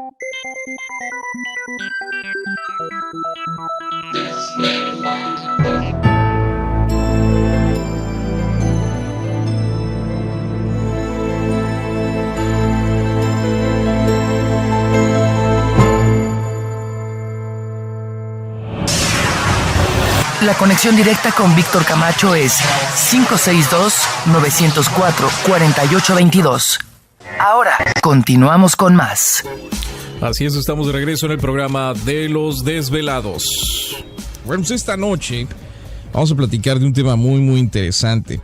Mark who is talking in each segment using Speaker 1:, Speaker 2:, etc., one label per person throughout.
Speaker 1: La conexión directa con Víctor Camacho es 562-904-4822. Ahora, continuamos con más.
Speaker 2: Así es, estamos de regreso en el programa de Los Desvelados. Bueno, pues esta noche vamos a platicar de un tema muy, muy interesante.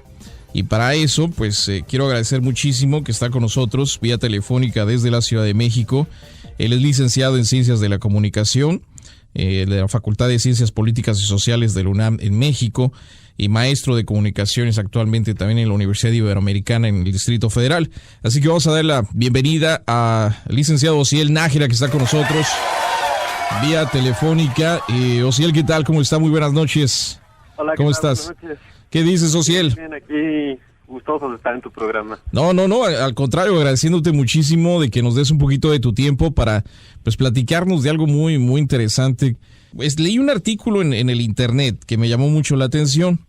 Speaker 2: Y para eso, pues quiero agradecer muchísimo que está con nosotros vía telefónica desde la Ciudad de México. Él es licenciado en Ciencias de la Comunicación, de la Facultad de Ciencias Políticas y Sociales de la UNAM en México y maestro de comunicaciones actualmente también en la Universidad Iberoamericana en el Distrito Federal. Así que vamos a dar la bienvenida al licenciado Osiel Nájera, que está con nosotros vía telefónica. Osiel, ¿qué tal? ¿Cómo está? Muy buenas noches.
Speaker 3: Hola,
Speaker 2: ¿cómo estás?
Speaker 3: Buenas noches.
Speaker 2: ¿Qué dices, Osiel?
Speaker 3: Bien, aquí gustoso de estar en tu programa.
Speaker 2: No, al contrario, agradeciéndote muchísimo de que nos des un poquito de tu tiempo para pues platicarnos de algo muy, muy interesante. Pues leí un artículo en el internet que me llamó mucho la atención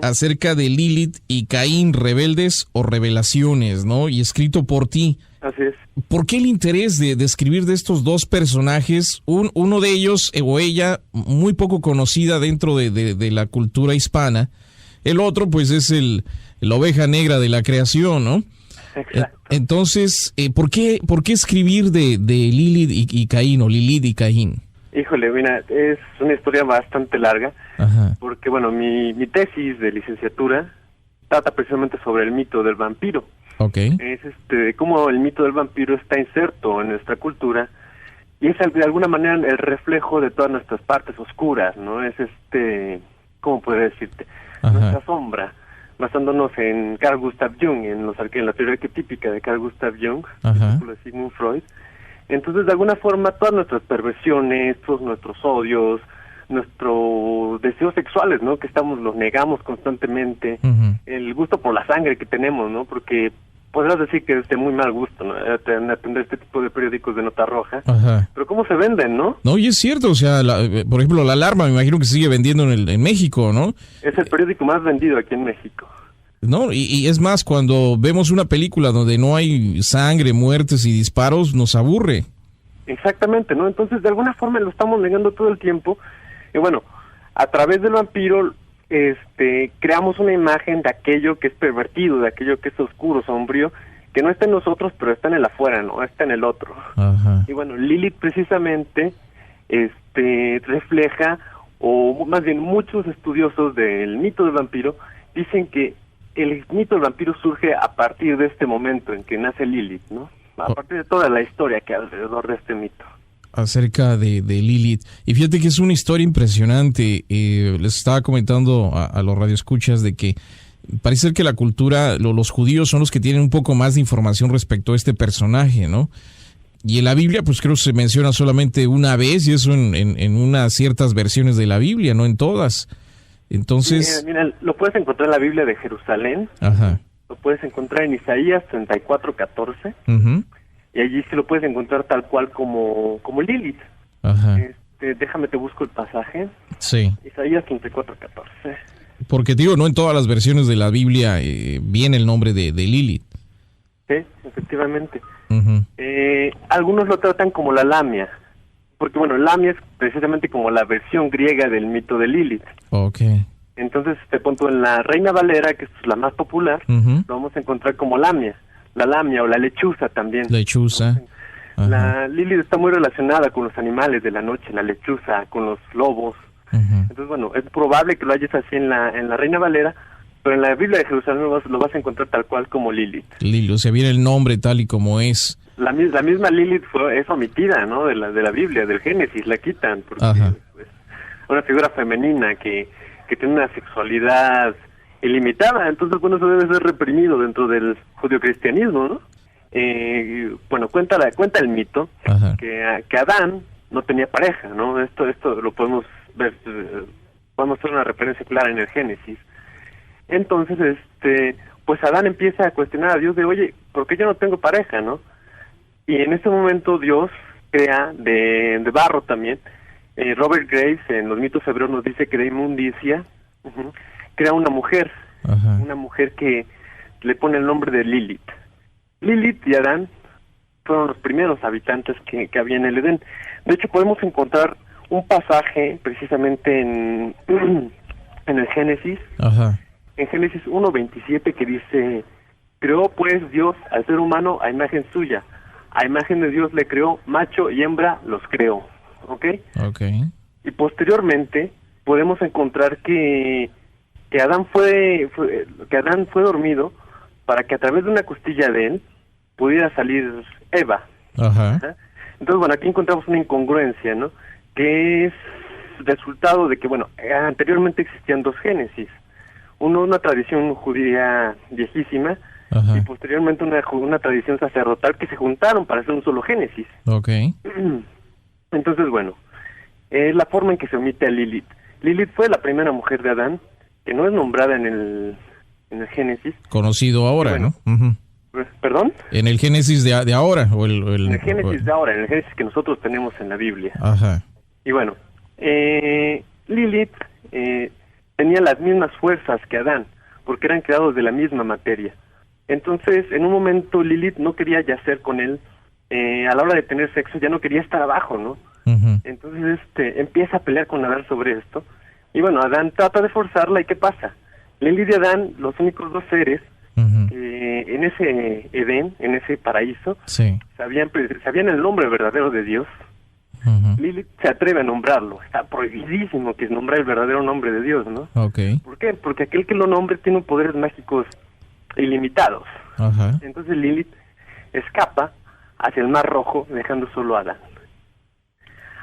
Speaker 2: acerca de Lilith y Caín, rebeldes o revelaciones, ¿no? Y escrito por ti.
Speaker 3: Así es.
Speaker 2: ¿Por qué el interés de escribir de estos dos personajes? Uno de ellos o ella muy poco conocida dentro de la cultura hispana. El otro pues es la oveja negra de la creación, ¿no?
Speaker 3: Exacto.
Speaker 2: Entonces, ¿por qué escribir de Lilith y Caín o Lilith y Caín?
Speaker 3: Híjole, mira, es una historia bastante larga.
Speaker 2: Ajá.
Speaker 3: Porque, bueno, mi tesis de licenciatura trata precisamente sobre el mito del vampiro.
Speaker 2: Okay.
Speaker 3: Es cómo el mito del vampiro está inserto en nuestra cultura y es de alguna manera el reflejo de todas nuestras partes oscuras, ¿no? Es ¿cómo puedo decirte?
Speaker 2: Ajá.
Speaker 3: Nuestra sombra, basándonos en Carl Gustav Jung, en la teoría arquetípica de Carl Gustav Jung, discípulo de Sigmund Freud. Entonces, de alguna forma, todas nuestras perversiones, todos nuestros odios, nuestros deseos sexuales, ¿no? Que los negamos constantemente, el gusto por la sangre que tenemos, ¿no? Porque podrás decir que es de muy mal gusto, ¿no? Atender este tipo de periódicos de nota roja. Ajá. Pero ¿cómo se venden, no?
Speaker 2: No, y es cierto, o sea, por ejemplo, La Alarma, me imagino que se sigue vendiendo en México, ¿no?
Speaker 3: Es el periódico más vendido aquí en México.
Speaker 2: No, y es más, cuando vemos una película donde no hay sangre, muertes y disparos, nos aburre.
Speaker 3: Exactamente, ¿no? Entonces, de alguna forma lo estamos negando todo el tiempo. Y bueno, a través del vampiro, creamos una imagen de aquello que es pervertido, de aquello que es oscuro, sombrío, que no está en nosotros, pero está en el afuera, ¿no? Está en el otro. Ajá. Y bueno, Lilith precisamente, refleja, o más bien muchos estudiosos del mito del vampiro dicen que el mito del vampiro surge a partir de este momento en que nace Lilith, ¿no? A partir de toda la historia que hay alrededor de este mito. Acerca
Speaker 2: de Lilith. Y fíjate que es una historia impresionante. Les estaba comentando a los radioescuchas de que parece ser que la cultura, los judíos son los que tienen un poco más de información respecto a este personaje, ¿no? Y en la Biblia, pues creo que se menciona solamente una vez, y eso en unas ciertas versiones de la Biblia, no en todas. Entonces...
Speaker 3: Mira, lo puedes encontrar en la Biblia de Jerusalén.
Speaker 2: Ajá.
Speaker 3: Lo puedes encontrar en Isaías 34:14. Y allí sí lo puedes encontrar tal cual como Lilith.
Speaker 2: Ajá.
Speaker 3: Déjame te busco el pasaje.
Speaker 2: Sí.
Speaker 3: Isaías 34:14.
Speaker 2: Porque digo, no en todas las versiones de la Biblia viene el nombre de Lilith.
Speaker 3: Sí, efectivamente. Algunos lo tratan como la Lamia. Porque bueno, Lamia es precisamente como la versión griega del mito de Lilith.
Speaker 2: Okay.
Speaker 3: Entonces, te pongo en la Reina Valera, que es la más popular, lo vamos a encontrar como Lamia. La Lamia o la lechuza también.
Speaker 2: Lechuza.
Speaker 3: La Lilith está muy relacionada con los animales de la noche, la lechuza, con los lobos. Entonces, bueno, es probable que lo hayas así en la Reina Valera, pero en la Biblia de Jerusalén lo vas a encontrar tal cual como Lilith.
Speaker 2: Lilith, o sea, viene el nombre tal y como es.
Speaker 3: La misma Lilith es omitida, ¿no? De la Biblia, del Génesis, la quitan, porque es una figura femenina que tiene una sexualidad ilimitada, entonces bueno, eso debe ser reprimido dentro del judeocristianismo, ¿no? Bueno, cuenta el mito que Adán no tenía pareja, ¿no? Esto lo podemos ver, podemos hacer una referencia clara en el Génesis. Entonces, pues Adán empieza a cuestionar a Dios de, oye, ¿por qué yo no tengo pareja, no? Y en ese momento Dios crea de barro también. Robert Graves en los mitos hebreos nos dice que de inmundicia crea una mujer, una mujer que le pone el nombre de Lilith. Lilith y Adán fueron los primeros habitantes que había en el Edén. De hecho, podemos encontrar un pasaje precisamente en el Génesis, en Génesis 1:27, que dice: creó pues Dios al ser humano a imagen suya, a imagen de Dios le creó, macho y hembra los creó. ¿Ok? Y posteriormente podemos encontrar que Adán fue dormido para que a través de una costilla de él pudiera salir Eva. Entonces, bueno, aquí encontramos una incongruencia, ¿no? Que es resultado de que, bueno, anteriormente existían dos Génesis. Uno, una tradición judía viejísima, y posteriormente una tradición sacerdotal que se juntaron para hacer un solo Génesis. Entonces, bueno, es la forma en que se omite a Lilith. Lilith fue la primera mujer de Adán, que no es nombrada en el Génesis.
Speaker 2: Conocido ahora, bueno, ¿no?
Speaker 3: ¿Perdón?
Speaker 2: En el Génesis de ahora.
Speaker 3: En el Génesis de ahora, en el Génesis que nosotros tenemos en la Biblia. Y bueno, Lilith tenía las mismas fuerzas que Adán, porque eran creados de la misma materia. Entonces, en un momento Lilith no quería yacer con él, a la hora de tener sexo ya no quería estar abajo, ¿no? Entonces empieza a pelear con Adán sobre esto, y bueno, Adán trata de forzarla, ¿y qué pasa? Lilith y Adán, los únicos dos seres en ese Edén, en ese paraíso, sabían el nombre verdadero de Dios. Lilith se atreve a nombrarlo, está prohibidísimo que es nombrar el verdadero nombre de Dios, ¿no? ¿Por qué? Porque aquel que lo nombre tiene poderes mágicos ilimitados. Entonces Lilith escapa hacia el Mar Rojo, dejando solo a Adán.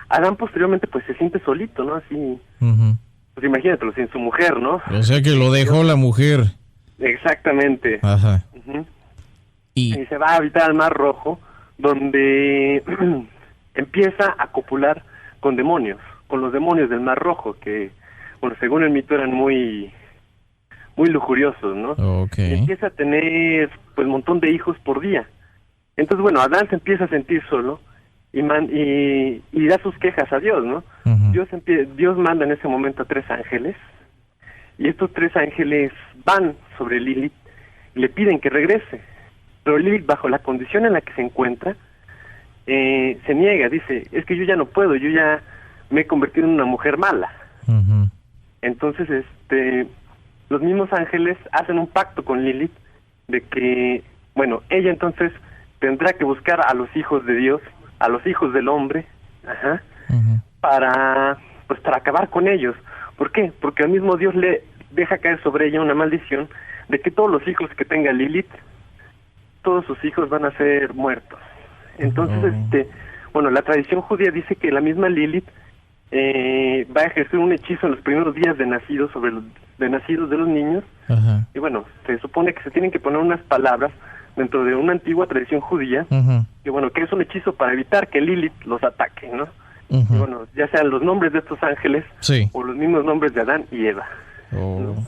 Speaker 3: Adán posteriormente pues se siente solito, ¿no? Así, pues imagínatelo, sin su mujer, ¿no?
Speaker 2: O sea que lo dejó la mujer.
Speaker 3: Exactamente. Y se va a habitar al Mar Rojo, donde empieza a copular con demonios, con los demonios del Mar Rojo, que, bueno, según el mito eran muy lujuriosos, ¿no? Y empieza a tener, pues, un montón de hijos por día. Entonces, bueno, Adán se empieza a sentir solo y da sus quejas a Dios, ¿no? Dios manda en ese momento a 3 ángeles, y estos 3 ángeles van sobre Lilith y le piden que regrese. Pero Lilith, bajo la condición en la que se encuentra, se niega, dice: es que yo ya no puedo, yo ya me he convertido en una mujer mala. Entonces, los mismos ángeles hacen un pacto con Lilith de que, bueno, ella entonces tendrá que buscar a los hijos de Dios, a los hijos del hombre, para acabar con ellos. ¿Por qué? Porque el mismo Dios le deja caer sobre ella una maldición de que todos los hijos que tenga Lilith, todos sus hijos van a ser muertos. Entonces, bueno, la tradición judía dice que la misma Lilith va a ejercer un hechizo en los primeros días de nacidos sobre de nacidos de los niños. Y bueno, se supone que se tienen que poner unas palabras dentro de una antigua tradición judía, que bueno, que es un hechizo para evitar que Lilith los ataque, ¿no? Y bueno, ya sean los nombres de estos ángeles o los mismos nombres de Adán y Eva. ¿No?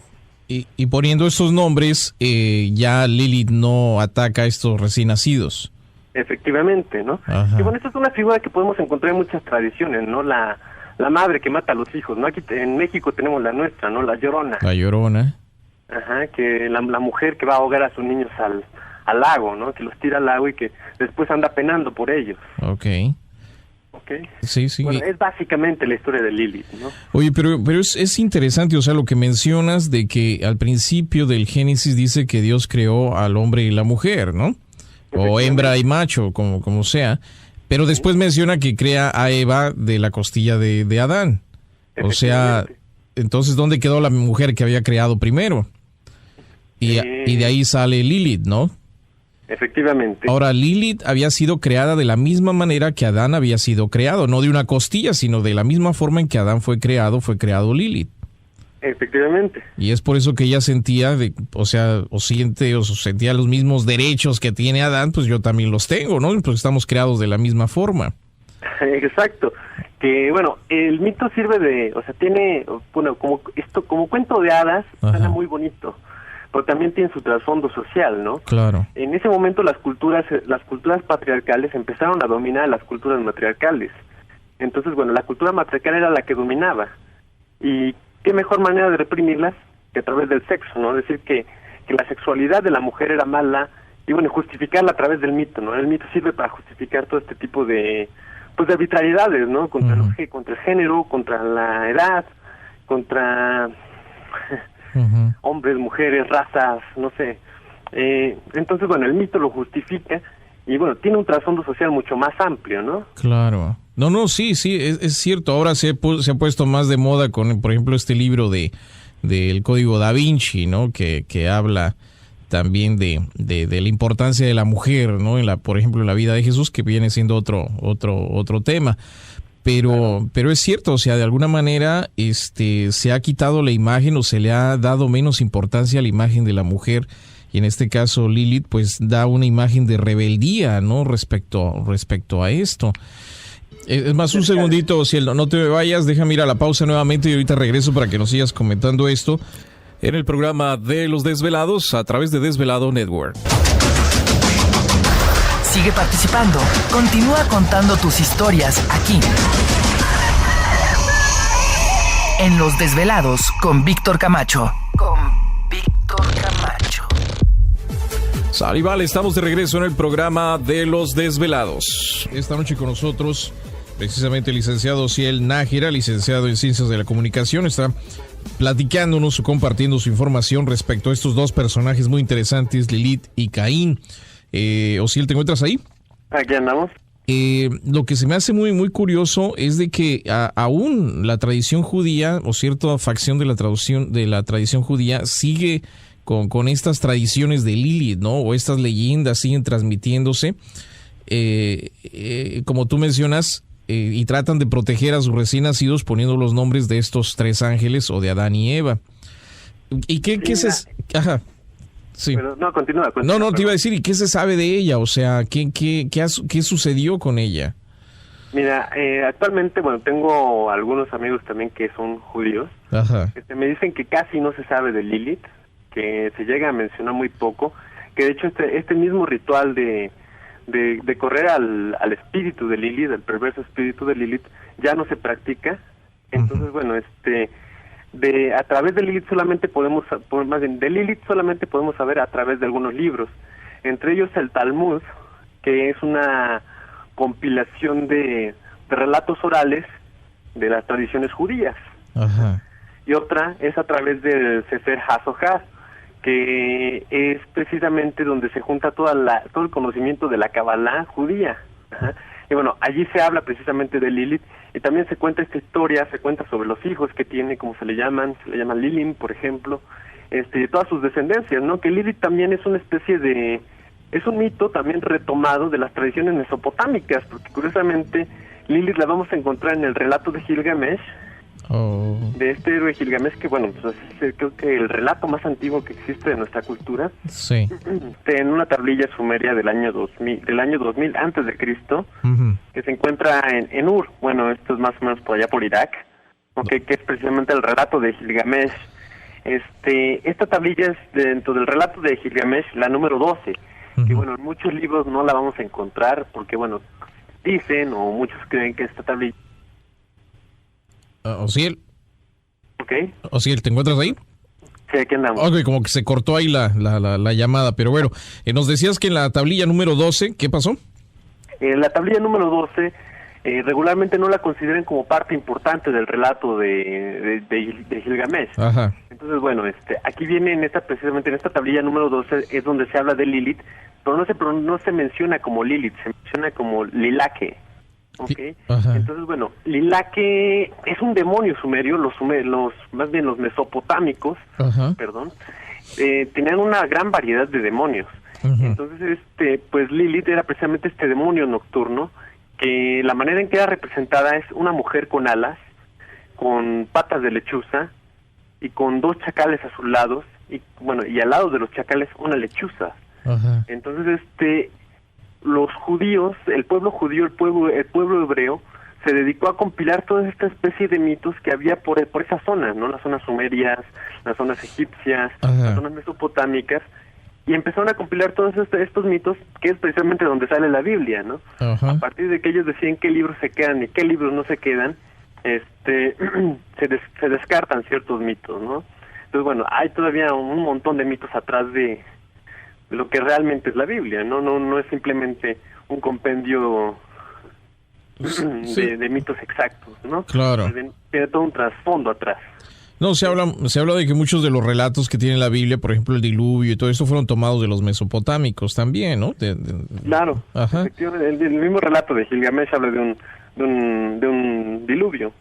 Speaker 2: Y poniendo estos nombres, ya Lilith no ataca a estos recién nacidos.
Speaker 3: Efectivamente, ¿no? Y bueno, esta es una figura que podemos encontrar en muchas tradiciones, ¿no? La madre que mata a los hijos, ¿no? Aquí en México tenemos la nuestra, ¿no? La Llorona.
Speaker 2: La Llorona.
Speaker 3: Que la mujer que va a ahogar a sus niños al lago, ¿no? Que los tira al lago y que después anda penando por ellos. Sí. Bueno, es básicamente la historia de Lilith, ¿no?
Speaker 2: Oye, pero es interesante, o sea, lo que mencionas de que al principio del Génesis dice que Dios creó al hombre y la mujer, ¿no? O hembra y macho, como sea. Pero después menciona que crea a Eva de la costilla de Adán. O sea, entonces, ¿dónde quedó la mujer que había creado primero? Y de ahí sale Lilith, ¿no?
Speaker 3: Efectivamente.
Speaker 2: Ahora, Lilith había sido creada de la misma manera que Adán había sido creado, no de una costilla, sino de la misma forma en que Adán fue creado Lilith.
Speaker 3: Efectivamente.
Speaker 2: Y es por eso que ella sentía, sentía los mismos derechos que tiene Adán, pues yo también los tengo, ¿no? Porque estamos creados de la misma forma.
Speaker 3: Exacto. Que bueno, el mito sirve tiene, bueno, como cuento de hadas, suena muy bonito. pero también tienen su trasfondo social, ¿no?
Speaker 2: Claro.
Speaker 3: En ese momento las culturas patriarcales empezaron a dominar a las culturas matriarcales. Entonces, bueno, la cultura matriarcal era la que dominaba. Y qué mejor manera de reprimirlas que a través del sexo, ¿no? Decir que la sexualidad de la mujer era mala y, bueno, justificarla a través del mito, ¿no? El mito sirve para justificar todo este tipo de arbitrariedades, ¿no? Contra el género, contra la edad, contra hombres, mujeres, razas, no sé. Entonces, bueno, el mito lo justifica y, bueno, tiene un trasfondo social mucho más amplio, ¿no?
Speaker 2: Claro. No, sí, es cierto. Ahora se ha puesto más de moda con, por ejemplo, este libro del Código Da Vinci, ¿no? Que habla también de la importancia de la mujer, ¿no? Por ejemplo, en la vida de Jesús, que viene siendo otro tema. Pero es cierto, o sea, de alguna manera se ha quitado la imagen o se le ha dado menos importancia a la imagen de la mujer, y en este caso Lilith pues da una imagen de rebeldía, ¿no? Respecto a esto. Es más, un segundito, Ciel, no te vayas, déjame ir a la pausa nuevamente y ahorita regreso para que nos sigas comentando esto en el programa de Los Desvelados a través de Desvelado Network.
Speaker 1: Sigue participando. Continúa contando tus historias aquí. En Los Desvelados con Víctor Camacho.
Speaker 2: Sal y vale, estamos de regreso en el programa de Los Desvelados. Esta noche con nosotros, precisamente el licenciado Ciel Nájera, licenciado en Ciencias de la Comunicación, está platicándonos o compartiendo su información respecto a estos dos personajes muy interesantes, Lilith y Caín. Ociel, ¿te encuentras ahí?
Speaker 3: Aquí andamos.
Speaker 2: Lo que se me hace muy, muy curioso es de que aún la tradición judía o cierta facción de la tradición judía sigue con estas tradiciones de Lilith, ¿no? O estas leyendas siguen transmitiéndose, como tú mencionas, y tratan de proteger a sus recién nacidos poniendo los nombres de estos tres ángeles o de Adán y Eva. ¿Y qué se...? Ajá. Sí.
Speaker 3: Pero, no, continúa.
Speaker 2: No, te iba a decir, ¿y qué se sabe de ella? O sea, ¿qué sucedió con ella?
Speaker 3: Mira, actualmente, bueno, tengo algunos amigos también que son judíos.
Speaker 2: Ajá.
Speaker 3: Me dicen que casi no se sabe de Lilith, que se llega a mencionar muy poco, que de hecho este mismo ritual de correr al espíritu de Lilith, al perverso espíritu de Lilith, ya no se practica. Entonces, bueno, a través de Lilith solamente podemos saber a través de algunos libros, entre ellos el Talmud, que es una compilación de relatos orales de las tradiciones judías.
Speaker 2: Ajá.
Speaker 3: Y otra es a través del Sefer HaZohar, que es precisamente donde se junta todo el conocimiento de la Kabbalah judía. Ajá. Y bueno, allí se habla precisamente de Lilith, y también se cuenta esta historia, se cuenta sobre los hijos que tiene, como se le llaman Lilim, por ejemplo, y todas sus descendencias, ¿no? Que Lilith también es una especie es un mito también retomado de las tradiciones mesopotámicas, porque curiosamente Lilith la vamos a encontrar en el relato de Gilgamesh, de este héroe Gilgamesh, que bueno, pues es creo que el relato más antiguo que existe de nuestra cultura.
Speaker 2: Sí.
Speaker 3: En una tablilla sumeria del año 2000 antes de Cristo, que se encuentra en Ur. Bueno, esto es más o menos por allá por Irak, que es precisamente el relato de Gilgamesh. Esta tablilla es dentro del relato de Gilgamesh, la número 12, que bueno, en muchos libros no la vamos a encontrar porque bueno, dicen o muchos creen que esta tablilla...
Speaker 2: Ociel.
Speaker 3: Ok.
Speaker 2: Ociel, ¿te encuentras ahí?
Speaker 3: Sí, aquí andamos.
Speaker 2: Ok, como que se cortó ahí la llamada, pero bueno, nos decías que en la tablilla número 12, ¿qué pasó?
Speaker 3: La tablilla número 12 regularmente no la consideran como parte importante del relato de Gilgamesh.
Speaker 2: Ajá.
Speaker 3: Entonces, bueno, aquí viene precisamente en esta tablilla número 12 es donde se habla de Lilith, pero no se menciona como Lilith, se menciona como Lilake. Okay. Entonces, bueno, Lilake es un demonio sumerio, más bien los mesopotámicos, perdón, tenían una gran variedad de demonios. Entonces, pues Lilith era precisamente este demonio nocturno, que la manera en que era representada es una mujer con alas, con patas de lechuza y con dos chacales a sus lados, y bueno, y al lado de los chacales una lechuza. Entonces, los judíos, el pueblo judío, el pueblo hebreo, se dedicó a compilar toda esta especie de mitos que había por esas zonas, ¿no? Las zonas sumerias, las zonas egipcias, las zonas mesopotámicas, y empezaron a compilar todos estos mitos, que es precisamente donde sale la Biblia, ¿no? A partir de que ellos deciden qué libros se quedan y qué libros no se quedan, se descartan ciertos mitos, ¿no? Entonces, bueno, hay todavía un montón de mitos atrás de lo que realmente es la Biblia, no es simplemente un compendio de mitos exactos, ¿no?
Speaker 2: Claro.
Speaker 3: Tiene todo un trasfondo atrás.
Speaker 2: No, se habla de que muchos de los relatos que tiene la Biblia, por ejemplo el diluvio y todo esto, fueron tomados de los mesopotámicos también, ¿no?
Speaker 3: Claro, efectivamente, el mismo relato de Gilgamesh habla de un diluvio.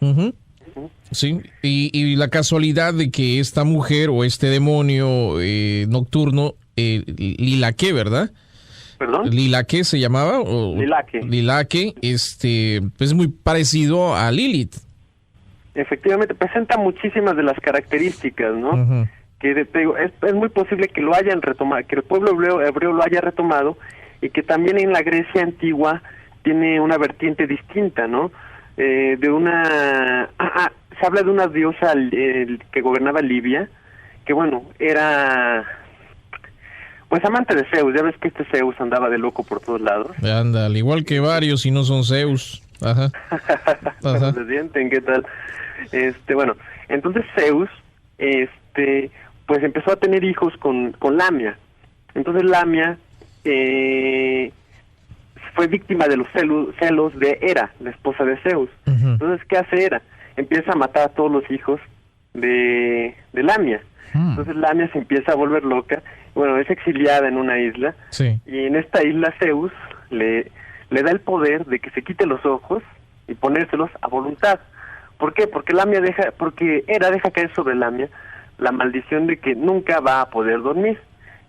Speaker 2: Sí, y la casualidad de que esta mujer o este demonio nocturno, Lilaque, ¿verdad?
Speaker 3: ¿Perdón?
Speaker 2: ¿Lilaque se llamaba? Lilaque, es muy parecido a Lilith.
Speaker 3: Efectivamente, presenta muchísimas de las características, ¿no? Que es muy posible que lo hayan retomado, que el pueblo hebreo lo haya retomado, y que también en la Grecia antigua tiene una vertiente distinta, ¿no? Se habla de una diosa que gobernaba Libia, que bueno, era pues amante de Zeus. Ya ves que este Zeus andaba de loco por todos lados.
Speaker 2: Anda, al igual que varios, y no son Zeus.
Speaker 3: Se sienten, ¿qué tal? Bueno, entonces Zeus, pues empezó a tener hijos con Lamia. Entonces Lamia fue víctima de los celos de Hera, la esposa de Zeus. Entonces, ¿qué hace Hera? Empieza a matar a todos los hijos de Lamia. Entonces Lamia se empieza a volver loca. Bueno, es exiliada en una isla.
Speaker 2: Sí.
Speaker 3: Y en esta isla Zeus le da el poder de que se quite los ojos y ponérselos a voluntad. ¿Por qué? Porque Hera deja caer sobre Lamia la maldición de que nunca va a poder dormir.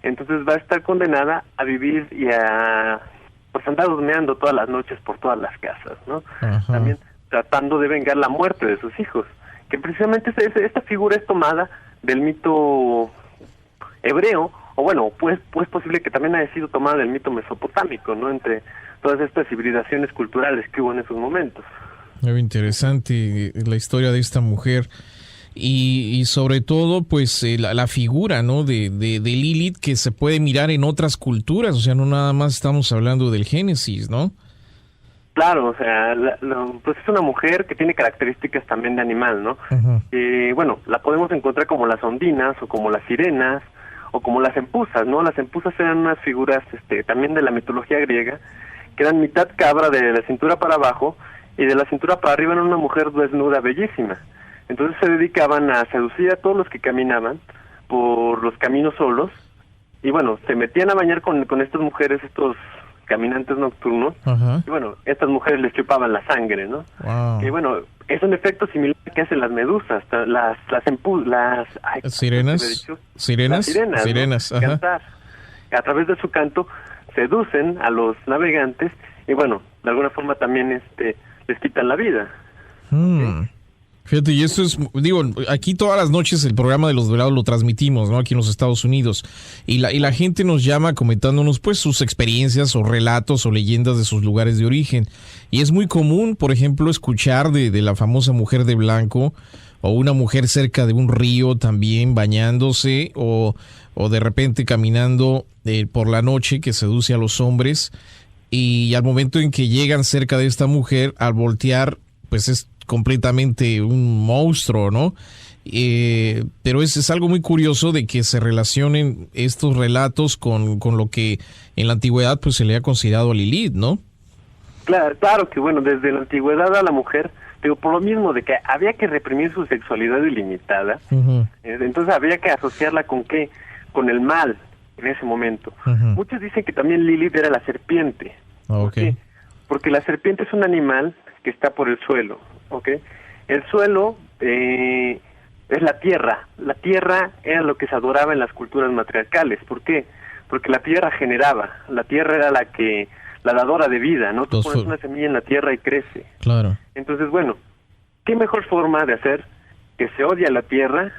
Speaker 3: Entonces va a estar condenada a vivir y a pues andar durmiendo todas las noches por todas las casas, ¿no? También tratando de vengar la muerte de sus hijos, que precisamente esta figura es tomada del mito hebreo, o bueno, pues posible que también haya sido tomada del mito mesopotámico, ¿no? Entre todas estas hibridaciones culturales que hubo en esos momentos.
Speaker 2: Muy interesante la historia de esta mujer. Y sobre todo, pues, la figura, ¿no? de Lilith, que se puede mirar en otras culturas, o sea, no nada más estamos hablando del Génesis, ¿no?
Speaker 3: Claro, o sea, pues es una mujer que tiene características también de animal, ¿no? Bueno, la podemos encontrar como las ondinas, o como las sirenas, o como las empusas, ¿no? Las empusas eran unas figuras también de la mitología griega, que eran mitad cabra de la cintura para abajo, y de la cintura para arriba era una mujer desnuda bellísima. Entonces se dedicaban a seducir a todos los que caminaban por los caminos solos, y bueno, se metían a bañar con estas mujeres, estos caminantes nocturnos, y bueno, estas mujeres les chupaban la sangre, ¿no?
Speaker 2: Wow.
Speaker 3: Y bueno, es un efecto similar que hacen las medusas, las
Speaker 2: sirenas,
Speaker 3: ¿no? Cantar. A través de su canto seducen a los navegantes, y bueno, de alguna forma también les quitan la vida. ¿Sí?
Speaker 2: Fíjate, y esto es, digo, aquí todas las noches el programa de Los Desvelados lo transmitimos, ¿no? Aquí en los Estados Unidos. Y la gente nos llama comentándonos, pues, sus experiencias o relatos o leyendas de sus lugares de origen. Y es muy común, por ejemplo, escuchar de la famosa mujer de blanco, o una mujer cerca de un río también bañándose, o de repente caminando por la noche que seduce a los hombres. Y al momento en que llegan cerca de esta mujer, al voltear, pues es completamente un monstruo, ¿no? Pero es algo muy curioso de que se relacionen estos relatos con lo que en la antigüedad pues se le ha considerado a Lilith, ¿no?
Speaker 3: Claro que bueno, desde la antigüedad a la mujer, digo, por lo mismo de que había que reprimir su sexualidad ilimitada, entonces había que asociarla con ¿qué? Con el mal en ese momento. Muchos dicen que también Lilith era la serpiente. ¿Por qué? Porque la serpiente es un animal que está por el suelo, ¿ok? El suelo es la tierra. La tierra era lo que se adoraba en las culturas matriarcales. ¿Por qué? Porque la tierra generaba. La tierra era la dadora de vida, ¿no? Tú pones una semilla en la tierra y crece.
Speaker 2: Claro.
Speaker 3: Entonces, bueno, ¿qué mejor forma de hacer que se odie a la tierra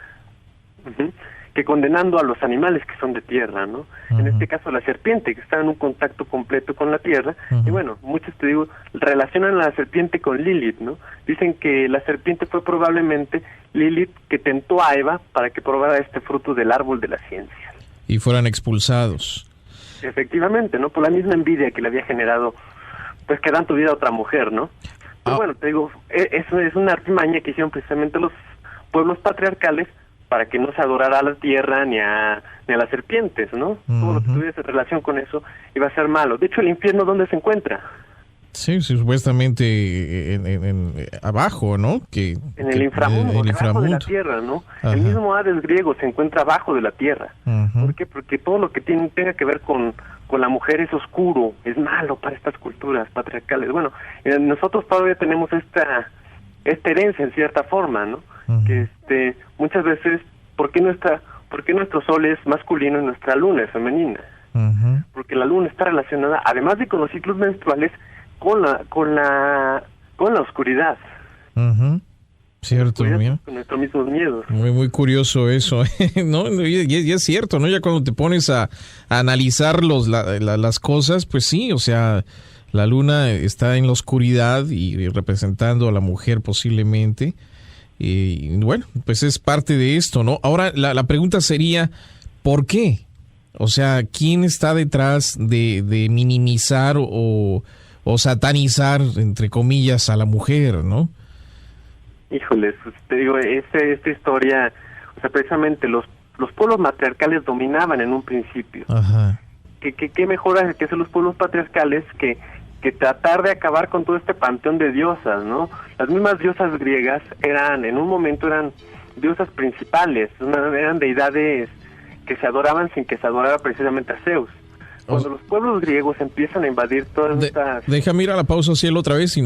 Speaker 3: que condenando a los animales que son de tierra, ¿no? En este caso la serpiente, que está en un contacto completo con la tierra, y bueno, muchos, te digo, relacionan a la serpiente con Lilith, ¿no? Dicen que la serpiente fue probablemente Lilith que tentó a Eva para que probara este fruto del árbol de la ciencia.
Speaker 2: Y fueran expulsados.
Speaker 3: Efectivamente, ¿no? Por la misma envidia que le había generado, pues que dan tu vida a otra mujer, ¿no? Pero bueno, te digo, eso es una artimaña que hicieron precisamente los pueblos patriarcales para que no se adorara a la tierra ni a las serpientes, ¿no? Todo lo que tuviese relación con eso iba a ser malo. De hecho, el infierno, ¿dónde se encuentra?
Speaker 2: Sí, supuestamente abajo, ¿no?
Speaker 3: En el inframundo, debajo de la tierra, ¿no? Ajá. El mismo Hades griego se encuentra abajo de la tierra. ¿Por qué? Porque todo lo que tenga que ver con la mujer es oscuro, es malo para estas culturas patriarcales. Bueno, nosotros todavía tenemos esta herencia en cierta forma, ¿no? Que muchas veces, ¿por qué nuestro sol es masculino y nuestra luna es femenina? Porque la luna está relacionada, además de con los ciclos menstruales, con la oscuridad.
Speaker 2: Cierto, mira.
Speaker 3: Con nuestros mismos miedos.
Speaker 2: Muy curioso eso, ¿no? Y es cierto, ¿no? Ya cuando te pones a analizar las cosas, pues sí, o sea, la luna está en la oscuridad y representando a la mujer posiblemente. Y bueno, pues es parte de esto, ¿no? Ahora la pregunta sería, ¿por qué? O sea, ¿quién está detrás de minimizar o satanizar, entre comillas, a la mujer, no?
Speaker 3: Híjoles, pues te digo, esta historia, o sea, precisamente los pueblos matriarcales dominaban en un principio.
Speaker 2: Ajá.
Speaker 3: ¿Qué mejor que hacer los pueblos patriarcales que tratar de acabar con todo este panteón de diosas, ¿no? Las mismas diosas griegas en un momento eran diosas principales, eran deidades que se adoraban sin que se adorara precisamente a Zeus. Cuando los pueblos griegos empiezan a invadir todas estas...
Speaker 2: Déjame ir a la pausa, Cielo, otra vez y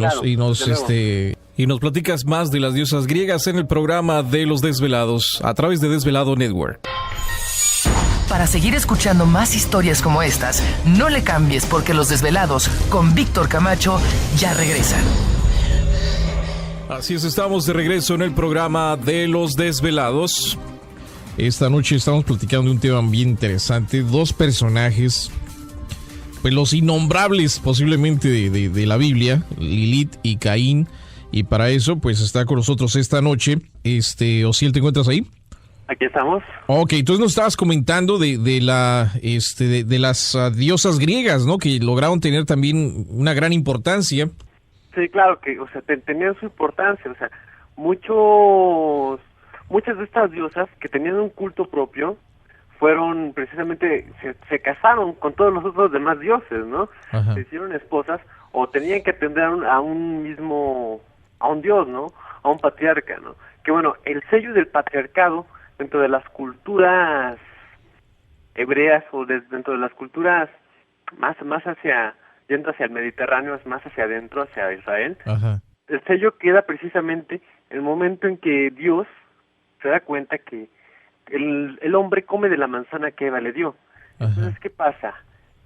Speaker 2: nos platicas más de las diosas griegas en el programa de Los Desvelados a través de Desvelado Network.
Speaker 1: Para seguir escuchando más historias como estas, no le cambies porque Los Desvelados con Víctor Camacho ya regresan.
Speaker 2: Así es, estamos de regreso en el programa de Los Desvelados. Esta noche estamos platicando de un tema bien interesante. Dos personajes, pues los innombrables posiblemente de la Biblia, Lilith y Caín. Y para eso, pues está con nosotros esta noche. Osiel, ¿te encuentras ahí?
Speaker 3: Aquí estamos.
Speaker 2: Ok, entonces nos estabas comentando de las diosas griegas, ¿no? Que lograron tener también una gran importancia.
Speaker 3: Sí, claro que, o sea, tenían su importancia, o sea, muchas de estas diosas que tenían un culto propio fueron precisamente, se casaron con todos los otros demás dioses, ¿no?
Speaker 2: Ajá.
Speaker 3: Se hicieron esposas o tenían que atender a un dios, ¿no? A un patriarca, ¿no? Que bueno, el sello del patriarcado dentro de las culturas hebreas o dentro de las culturas más yendo hacia el Mediterráneo, es más hacia adentro, hacia Israel.
Speaker 2: Ajá.
Speaker 3: El sello queda precisamente en el momento en que Dios se da cuenta que el hombre come de la manzana que Eva le dio. Entonces, ¿qué pasa?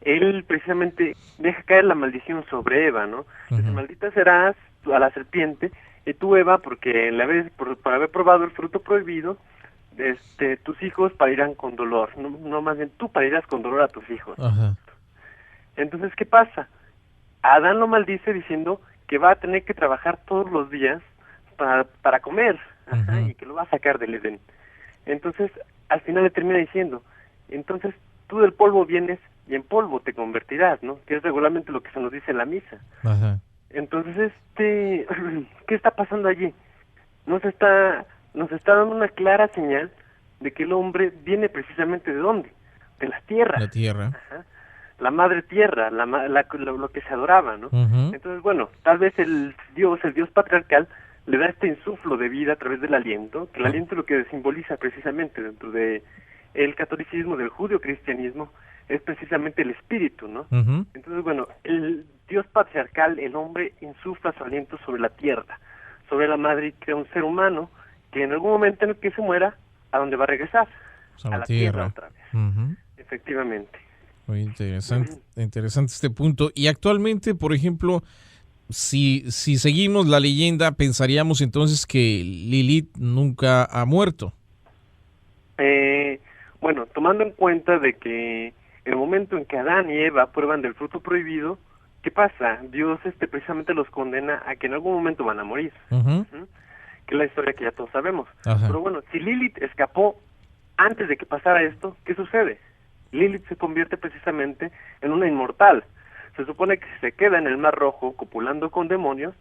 Speaker 3: Él precisamente deja caer la maldición sobre Eva, ¿no? Dice, maldita serás a la serpiente, y tú, Eva, porque por haber probado el fruto prohibido, tus hijos parirán con dolor. No, más bien tú parirás con dolor a tus hijos.
Speaker 2: Ajá.
Speaker 3: Entonces, ¿qué pasa? Adán lo maldice diciendo que va a tener que trabajar todos los días para comer, y que lo va a sacar del Edén. Entonces, al final le termina diciendo, entonces tú del polvo vienes y en polvo te convertirás, ¿no? Que es regularmente lo que se nos dice en la misa.
Speaker 2: Ajá.
Speaker 3: Entonces, ¿qué está pasando allí? Nos está dando una clara señal de que el hombre viene precisamente ¿de dónde? De la tierra.
Speaker 2: La tierra.
Speaker 3: Ajá. La madre tierra, lo que se adoraba, ¿no? Entonces, bueno, tal vez el dios patriarcal le da este insuflo de vida a través del aliento, que el aliento lo que simboliza precisamente dentro de el catolicismo, del judio-cristianismo, es precisamente el espíritu, ¿no? Entonces, bueno, el dios patriarcal, el hombre, insufla su aliento sobre la tierra, sobre la madre, y crea un ser humano que en algún momento en el que se muera, ¿a dónde va a regresar?
Speaker 2: A la tierra
Speaker 3: otra vez. Efectivamente.
Speaker 2: Muy interesante este punto. Y actualmente, por ejemplo, si seguimos la leyenda, pensaríamos entonces que Lilith nunca ha muerto.
Speaker 3: Bueno, tomando en cuenta de que en el momento en que Adán y Eva prueban del fruto prohibido, ¿qué pasa? Dios precisamente los condena a que en algún momento van a morir.
Speaker 2: Uh-huh.
Speaker 3: Que es la historia que ya todos sabemos.
Speaker 2: Ajá.
Speaker 3: Pero bueno, si Lilith escapó antes de que pasara esto, ¿qué sucede? Lilith se convierte precisamente en una inmortal. Se supone que si se queda en el Mar Rojo copulando con demonios,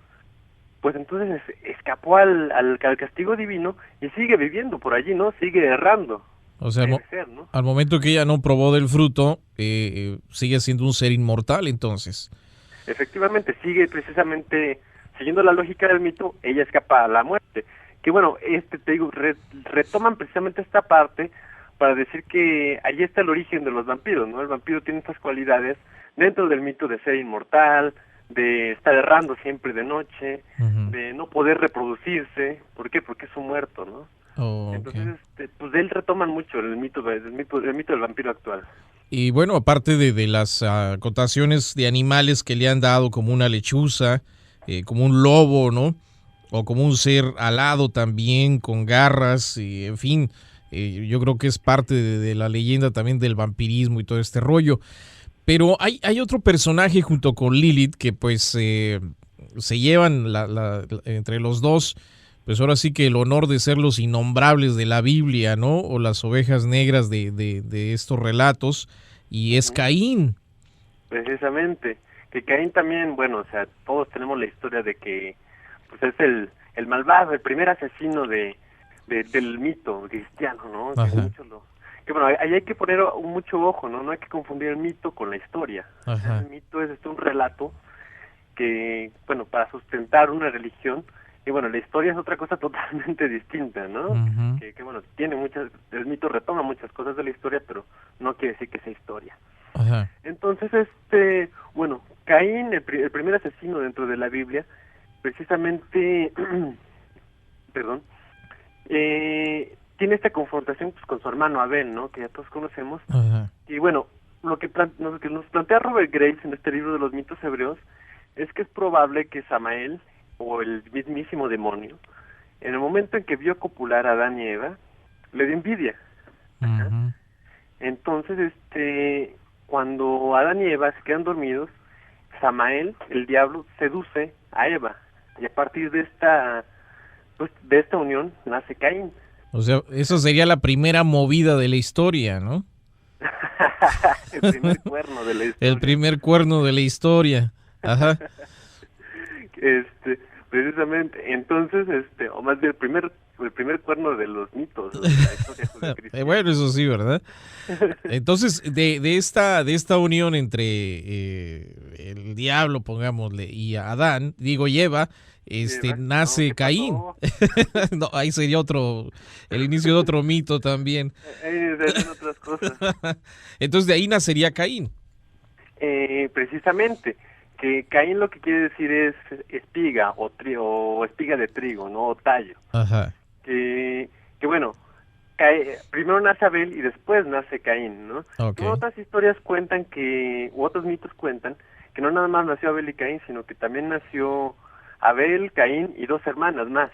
Speaker 3: pues entonces escapó al castigo divino y sigue viviendo por allí, ¿no? Sigue errando.
Speaker 2: O sea,
Speaker 3: ¿no?
Speaker 2: Al momento que ella no probó del fruto, sigue siendo un ser inmortal, entonces.
Speaker 3: Efectivamente, sigue precisamente, siguiendo la lógica del mito, ella escapa a la muerte. Que bueno, te digo, retoman precisamente esta parte para decir que allí está el origen de los vampiros, ¿no? El vampiro tiene estas cualidades dentro del mito de ser inmortal, de estar errando siempre de noche, uh-huh, de no poder reproducirse. ¿Por qué? Porque es un muerto, ¿no?
Speaker 2: Oh,
Speaker 3: entonces, pues de él retoman mucho el mito del vampiro actual.
Speaker 2: Y bueno, aparte de las acotaciones de animales que le han dado, como una lechuza, como un lobo, ¿no? O como un ser alado también, con garras, y en fin, yo creo que es parte de la leyenda también del vampirismo y todo este rollo. Pero hay otro personaje junto con Lilith que pues se llevan entre los dos, pues ahora sí que el honor de ser los innombrables de la Biblia, ¿no? O las ovejas negras de estos relatos, y es Caín.
Speaker 3: Precisamente, que Caín también, bueno, o sea, todos tenemos la historia de que pues es el malvado, el primer asesino del mito cristiano, ¿no? Que bueno, ahí hay que poner mucho ojo, ¿no? No hay que confundir el mito con la historia.
Speaker 2: Ajá.
Speaker 3: El mito es un relato que, bueno, para sustentar una religión, y bueno, la historia es otra cosa totalmente distinta, ¿no?
Speaker 2: Uh-huh.
Speaker 3: Que bueno, el mito retoma muchas cosas de la historia, pero no quiere decir que sea historia.
Speaker 2: Ajá.
Speaker 3: Entonces, bueno, Caín, el primer asesino dentro de la Biblia, precisamente, perdón, tiene esta confrontación pues, con su hermano Abel, ¿no? Que ya todos conocemos.
Speaker 2: Ajá.
Speaker 3: Y bueno, lo que nos plantea Robert Graves en este libro de los mitos hebreos es que es probable que Samael, o el mismísimo demonio, en el momento en que vio copular a Adán y Eva, le dio envidia.
Speaker 2: Uh-huh.
Speaker 3: Entonces, cuando Adán y Eva se quedan dormidos, Samael, el diablo, seduce a Eva, y a partir de esta unión nace Caín.
Speaker 2: O sea, eso sería la primera movida de la historia, ¿no?
Speaker 3: El primer cuerno de la historia.
Speaker 2: El primer cuerno de la historia. Ajá.
Speaker 3: Precisamente, entonces, o más bien el primer cuerno de los mitos de la historia judio-cristiana.
Speaker 2: Bueno, eso sí, ¿verdad? Entonces, de esta unión entre el diablo, pongámosle, y Adán, y Eva, nace Caín. No, ahí sería el inicio de otro mito también.
Speaker 3: Ahí se otras cosas.
Speaker 2: Entonces, de ahí nacería Caín.
Speaker 3: Precisamente, que Caín lo que quiere decir es espiga o espiga de trigo, ¿no? O tallo.
Speaker 2: Ajá.
Speaker 3: Que bueno, primero nace Abel y después nace Caín, ¿no?
Speaker 2: Okay.
Speaker 3: Otras historias cuentan otros mitos cuentan que no nada más nació Abel y Caín, sino que también nació Abel, Caín y dos hermanas más,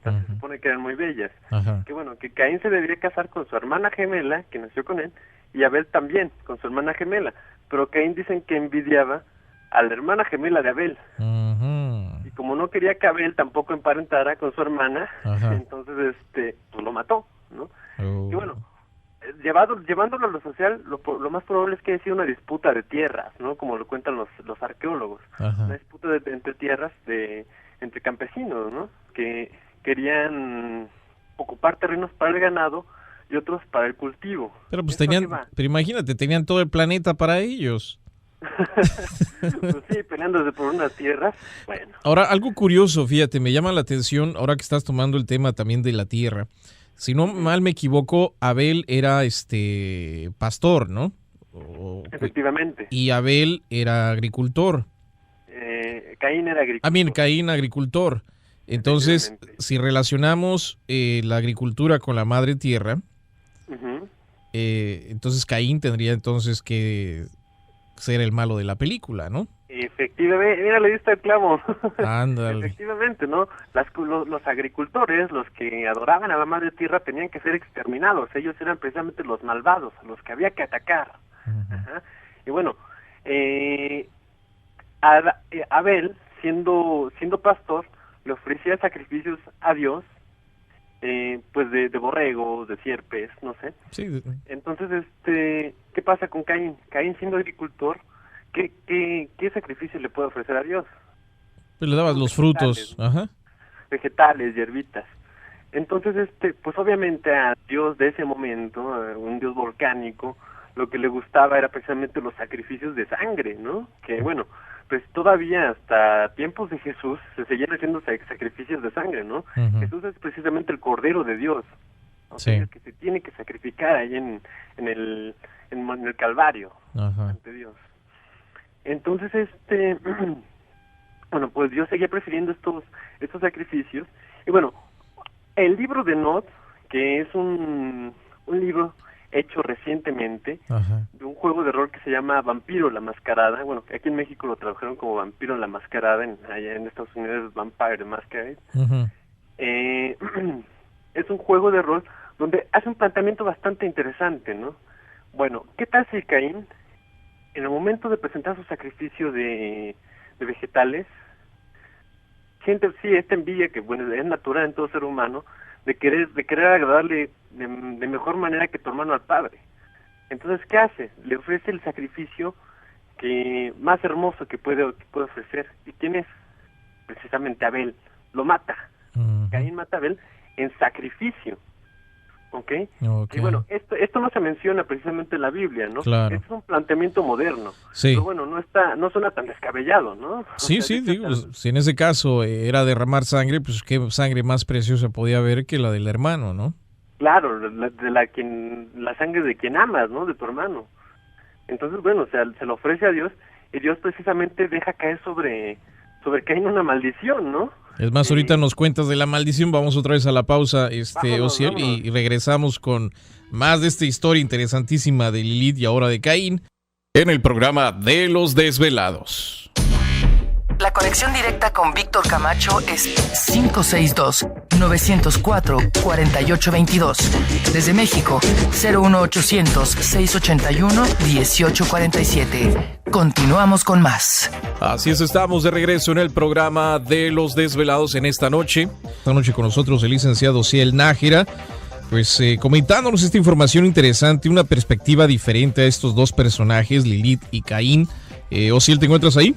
Speaker 3: que se supone que eran muy bellas.
Speaker 2: Ajá.
Speaker 3: Que bueno, que Caín se debería casar con su hermana gemela, que nació con él, y Abel también, con su hermana gemela. Pero Caín dicen que envidiaba a la hermana gemela de Abel.
Speaker 2: Uh-huh.
Speaker 3: Y como no quería que Abel tampoco emparentara con su hermana,
Speaker 2: ajá,
Speaker 3: entonces pues lo mató, ¿no?
Speaker 2: Oh.
Speaker 3: Y bueno, llevándolo a lo social, lo más probable es que haya sido una disputa de tierras, ¿no? Como lo cuentan los arqueólogos.
Speaker 2: Ajá.
Speaker 3: Una disputa entre tierras entre campesinos, ¿no? Que querían ocupar terrenos para el ganado y otros para el cultivo.
Speaker 2: Pero pues pero imagínate, tenían todo el planeta para ellos.
Speaker 3: Pues sí, peleándose por unas tierras, bueno.
Speaker 2: Ahora, algo curioso, fíjate, me llama la atención, ahora que estás tomando el tema también de la tierra. Si no mal me equivoco, Abel era pastor, ¿no?
Speaker 3: Efectivamente.
Speaker 2: Y Abel era agricultor.
Speaker 3: Caín era agricultor.
Speaker 2: Caín agricultor. Entonces, si relacionamos la agricultura con la madre tierra,
Speaker 3: uh-huh,
Speaker 2: entonces Caín tendría entonces que ser el malo de la película, ¿no?
Speaker 3: Efectivamente, mira, le diste el clavo.
Speaker 2: Ándale.
Speaker 3: Efectivamente, ¿no? Los agricultores, los que adoraban a la madre tierra, tenían que ser exterminados. Ellos eran precisamente los malvados, a los que había que atacar. Ajá. Y bueno, Abel, siendo pastor, le ofrecía sacrificios a Dios, pues de borregos, de sierpes, no sé.
Speaker 2: Sí.
Speaker 3: Entonces, ¿qué pasa con Caín? Caín, siendo agricultor, ¿qué sacrificio le puede ofrecer a Dios?
Speaker 2: Pues le dabas los frutos, ajá.
Speaker 3: Vegetales, hierbitas. Entonces, pues obviamente a Dios de ese momento, un Dios volcánico, lo que le gustaba era precisamente los sacrificios de sangre, ¿no? Que bueno, pues todavía hasta tiempos de Jesús se seguían haciendo sacrificios de sangre, ¿no?
Speaker 2: Uh-huh.
Speaker 3: Jesús es precisamente el Cordero de Dios, o
Speaker 2: sí.
Speaker 3: sea, el que se tiene que sacrificar ahí en el Calvario,
Speaker 2: uh-huh,
Speaker 3: ante Dios. Entonces, bueno, pues Dios seguía prefiriendo estos sacrificios. Y bueno, el libro de Not, que es un libro hecho recientemente,
Speaker 2: uh-huh, de
Speaker 3: un juego de rol que se llama Vampiro la Mascarada. Bueno, aquí en México lo tradujeron como Vampiro la Mascarada, allá en Estados Unidos es Vampire the Masquerade.
Speaker 2: uh-huh.
Speaker 3: Es un juego de rol donde hace un planteamiento bastante interesante, ¿no? Bueno, ¿qué tal si Caín, en el momento de presentar su sacrificio de vegetales, siente esta envidia que bueno es natural en todo ser humano, de querer agradarle de mejor manera que tu hermano al padre? Entonces, ¿qué hace? Le ofrece el sacrificio que más hermoso que puede ofrecer. ¿Y quién es? Precisamente Abel. Lo mata.
Speaker 2: Uh-huh.
Speaker 3: Caín mata a Abel en sacrificio. ¿Ok? Y bueno, esto no se menciona precisamente en la Biblia, ¿no?
Speaker 2: Claro.
Speaker 3: Este es un planteamiento moderno.
Speaker 2: Sí.
Speaker 3: Pero bueno, no suena tan descabellado, ¿no?
Speaker 2: Sí, digo, si en ese caso era derramar sangre, pues qué sangre más preciosa podía haber que la del hermano, ¿no?
Speaker 3: Claro, la sangre de quien amas, ¿no? De tu hermano. Entonces, bueno, o sea, se lo ofrece a Dios, y Dios precisamente deja caer sobre Caín una maldición, ¿no?
Speaker 2: Es más, ahorita nos cuentas de la maldición, vamos otra vez a la pausa, Ociel,
Speaker 3: vámonos.
Speaker 2: Y regresamos con más de esta historia interesantísima de Lilith y ahora de Caín, en el programa de Los Desvelados.
Speaker 1: La conexión directa con Víctor Camacho es 562-904-4822. Desde México, 01800-681-1847. Continuamos con más.
Speaker 2: Así es, estamos de regreso en el programa de Los Desvelados en esta noche. Esta noche con nosotros el licenciado Ociel Nájera, pues comentándonos esta información interesante, una perspectiva diferente a estos dos personajes, Lilith y Caín. Ociel, ¿te encuentras ahí?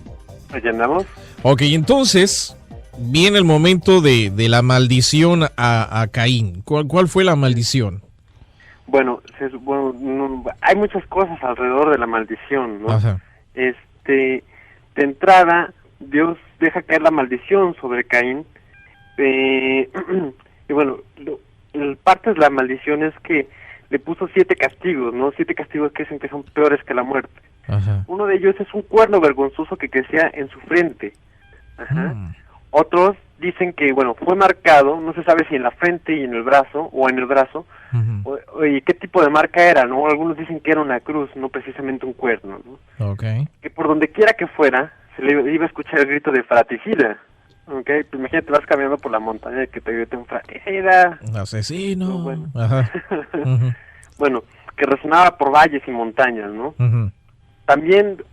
Speaker 3: ¿Allá andamos? Ok,
Speaker 2: entonces viene el momento de la maldición a Caín. ¿Cuál fue la maldición?
Speaker 3: Bueno, hay muchas cosas alrededor de la maldición, ¿no?
Speaker 2: Ajá.
Speaker 3: De entrada, Dios deja caer la maldición sobre Caín. Y bueno, parte de la maldición es que le puso 7 castigos, ¿no? 7 castigos que dicen que son peores que la muerte.
Speaker 2: Ajá.
Speaker 3: Uno de ellos es un cuerno vergonzoso que crecía en su frente. Ajá. Otros dicen que, bueno, fue marcado, no se sabe si en la frente y en el brazo, o en el brazo, y qué tipo de marca era, ¿no? Algunos dicen que era una cruz, no precisamente un cuerno, ¿no?
Speaker 2: Okay.
Speaker 3: Que por donde quiera que fuera, se le iba a escuchar el grito de fratricida. Okay, pues imagínate, vas caminando por la montaña y que te griten fratricida.
Speaker 2: Asesino.
Speaker 3: No, bueno.
Speaker 2: Ajá.
Speaker 3: Bueno, que resonaba por valles y montañas, ¿no?
Speaker 2: Uh-huh.
Speaker 3: También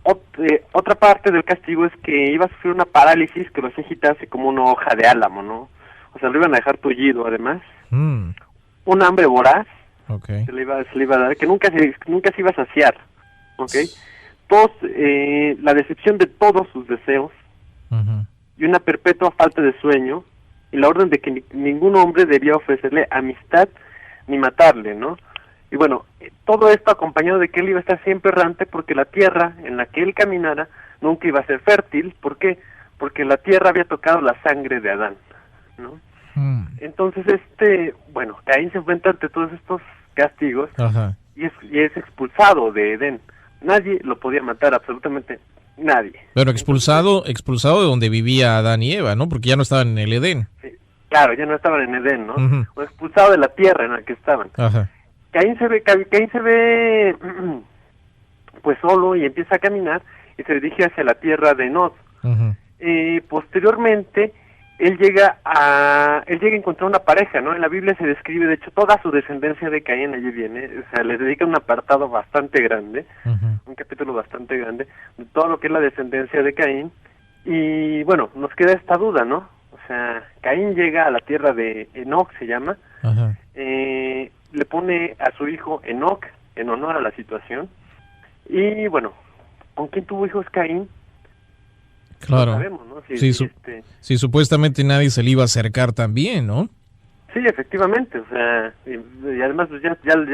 Speaker 3: otra parte del castigo es que iba a sufrir una parálisis que lo hacía agitarse como una hoja de álamo, ¿no? O sea, lo iban a dejar tullido, además. Un hambre voraz,
Speaker 2: okay,
Speaker 3: se le iba a dar, que nunca se iba a saciar, ¿ok? La decepción de todos sus deseos,
Speaker 2: uh-huh,
Speaker 3: y una perpetua falta de sueño, y la orden de que ningún hombre debía ofrecerle amistad ni matarle, ¿no? Y bueno, todo esto acompañado de que él iba a estar siempre errante, porque la tierra en la que él caminara nunca iba a ser fértil. ¿Por qué? Porque la tierra había tocado la sangre de Adán, ¿no? Entonces, bueno, Caín se enfrenta ante todos estos castigos, ajá, y es expulsado de Edén. Nadie lo podía matar, absolutamente nadie.
Speaker 2: Pero expulsado de donde vivía Adán y Eva, ¿no? Porque ya no estaban en el Edén.
Speaker 3: Sí, claro, ya no estaban en Edén, ¿no?
Speaker 2: Uh-huh.
Speaker 3: O expulsado de la tierra en la que estaban.
Speaker 2: Ajá.
Speaker 3: Caín se ve pues solo, y empieza a caminar, y se dirige hacia la tierra de Nod.
Speaker 2: Ajá.
Speaker 3: Posteriormente, él llega a encontrar una pareja, ¿no? En la Biblia se describe, de hecho, toda su descendencia de Caín, allí viene, o sea, le dedica un apartado bastante grande, un capítulo bastante grande, de todo lo que es la descendencia de Caín, y bueno, nos queda esta duda, ¿no? O sea, Caín llega a la tierra de Enoc, se llama, le pone a su hijo Enoc, en honor a la situación, y bueno, ¿con quién tuvo hijos Caín?
Speaker 2: Claro.
Speaker 3: No sabemos, ¿no?
Speaker 2: Sí, supuestamente nadie se le iba a acercar también, ¿no?
Speaker 3: Sí, efectivamente, o sea, y además pues, ya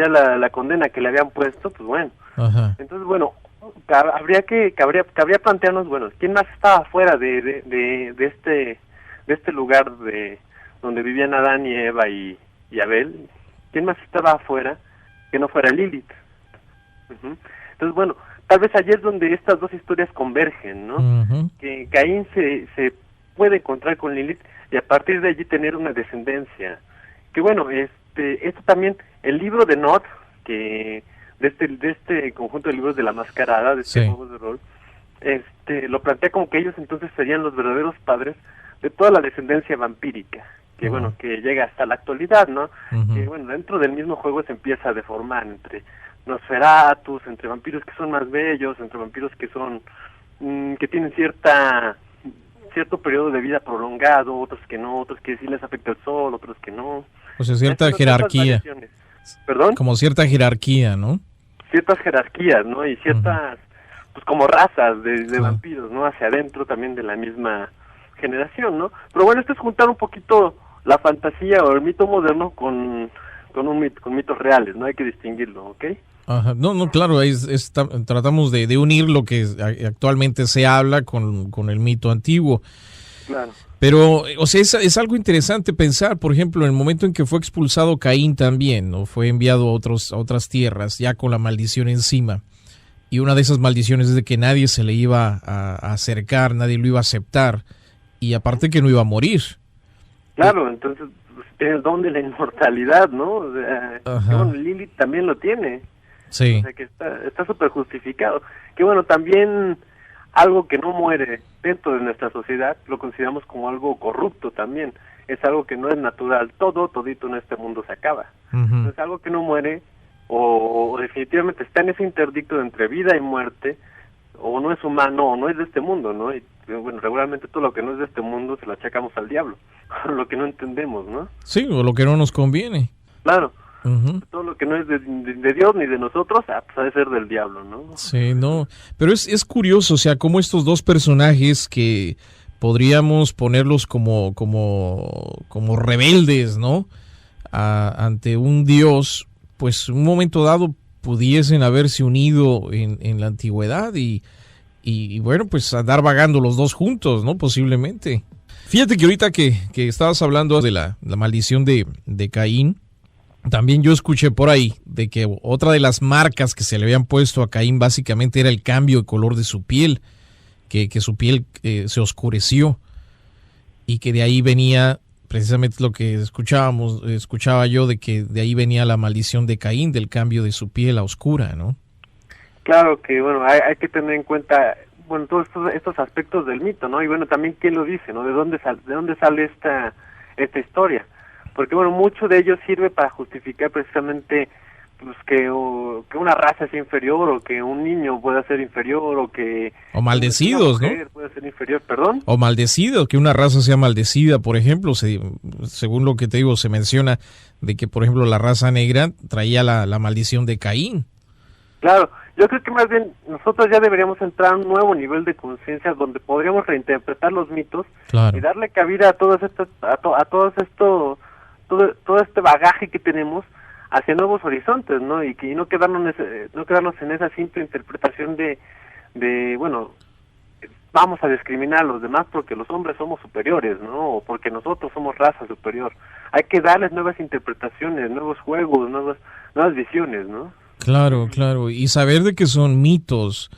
Speaker 3: la condena que le habían puesto, pues bueno.
Speaker 2: Ajá.
Speaker 3: Entonces, bueno, cabría plantearnos, bueno, ¿quién más estaba fuera de este lugar donde vivían Adán y Eva y Abel? ¿Quién más estaba afuera que no fuera Lilith? Entonces, bueno, tal vez allí es donde estas dos historias convergen, ¿no? Que Caín se puede encontrar con Lilith y a partir de allí tener una descendencia. Que bueno, esto también, el libro de Nod, que de este conjunto de libros de la mascarada, de este juego de rol, lo plantea como que ellos entonces serían los verdaderos padres de toda la descendencia vampírica, que bueno, que llega hasta la actualidad, ¿no? Que bueno, dentro del mismo juego se empieza a deformar entre Nosferatus, entre vampiros que son más bellos, entre vampiros que son que tienen cierto periodo de vida prolongado, otros que no, otros que sí les afecta el sol, otros que no.
Speaker 2: O sea, cierta jerarquía.
Speaker 3: ¿Perdón?
Speaker 2: Como cierta jerarquía, ¿no?
Speaker 3: Ciertas jerarquías, ¿no? Y ciertas, pues como razas de vampiros, ¿no? Hacia adentro también de la misma generación, ¿no? Pero bueno, esto es juntar un poquito la fantasía o el mito moderno con mitos reales, ¿no? Hay que distinguirlo, ¿ok? Ajá.
Speaker 2: No, claro, tratamos de unir lo que actualmente se habla con el mito antiguo.
Speaker 3: Claro.
Speaker 2: Pero, o sea, es algo interesante pensar, por ejemplo, en el momento en que fue expulsado Caín también, ¿no? Fue enviado a otras tierras, ya con la maldición encima. Y una de esas maldiciones es de que nadie se le iba a acercar, nadie lo iba a aceptar. Y aparte que no iba a morir.
Speaker 3: Claro, entonces pues, tiene el don de la inmortalidad, ¿no? O sea, bueno, Lilith también lo tiene.
Speaker 2: Sí.
Speaker 3: O sea, que está súper justificado. Que bueno, también algo que no muere dentro de nuestra sociedad lo consideramos como algo corrupto también. Es algo que no es natural. Todito en este mundo se acaba. Es algo que no muere o definitivamente está en ese interdicto entre vida y muerte, o no es humano o no es de este mundo, ¿no? Y bueno, regularmente todo lo que no es de este mundo se lo achacamos al diablo, lo que no entendemos, ¿no?
Speaker 2: Sí, o lo que no nos conviene.
Speaker 3: Claro. Todo lo que no es de Dios ni de nosotros, pues ha de ser del diablo, ¿no?
Speaker 2: Sí, no, pero es curioso, o sea, como estos dos personajes que podríamos ponerlos como rebeldes, ¿no? Ante un Dios, pues un momento dado pudiesen haberse unido en la antigüedad y bueno, pues andar vagando los dos juntos, ¿no? Posiblemente. Fíjate que ahorita que estabas hablando de la maldición de Caín, también yo escuché por ahí de que otra de las marcas que se le habían puesto a Caín básicamente era el cambio de color de su piel, que su piel se oscureció y que de ahí venía precisamente lo que escuchaba yo, de que de ahí venía la maldición de Caín, del cambio de su piel a oscura, ¿no?
Speaker 3: Claro que, bueno, hay que tener en cuenta, bueno, todos estos aspectos del mito, ¿no? Y bueno, también quién lo dice, ¿no? ¿De dónde sale esta historia? Porque, bueno, mucho de ello sirve para justificar precisamente pues que una raza es inferior, o que un niño pueda ser inferior, o
Speaker 2: maldecidos, ¿no?
Speaker 3: Puede ser inferior, ¿perdón?
Speaker 2: O maldecidos, que una raza sea maldecida, por ejemplo, según lo que te digo, se menciona de que, por ejemplo, la raza negra traía la maldición de Caín.
Speaker 3: Claro, yo creo que más bien nosotros ya deberíamos entrar a un nuevo nivel de conciencia donde podríamos reinterpretar los mitos, claro, y darle cabida a todo este bagaje que tenemos hacia nuevos horizontes, ¿no? Y no quedarnos en esa simple interpretación de bueno, vamos a discriminar a los demás porque los hombres somos superiores, ¿no? O porque nosotros somos raza superior. Hay que darles nuevas interpretaciones, nuevos juegos, nuevas visiones, ¿no?
Speaker 2: Claro, y saber de que son mitos,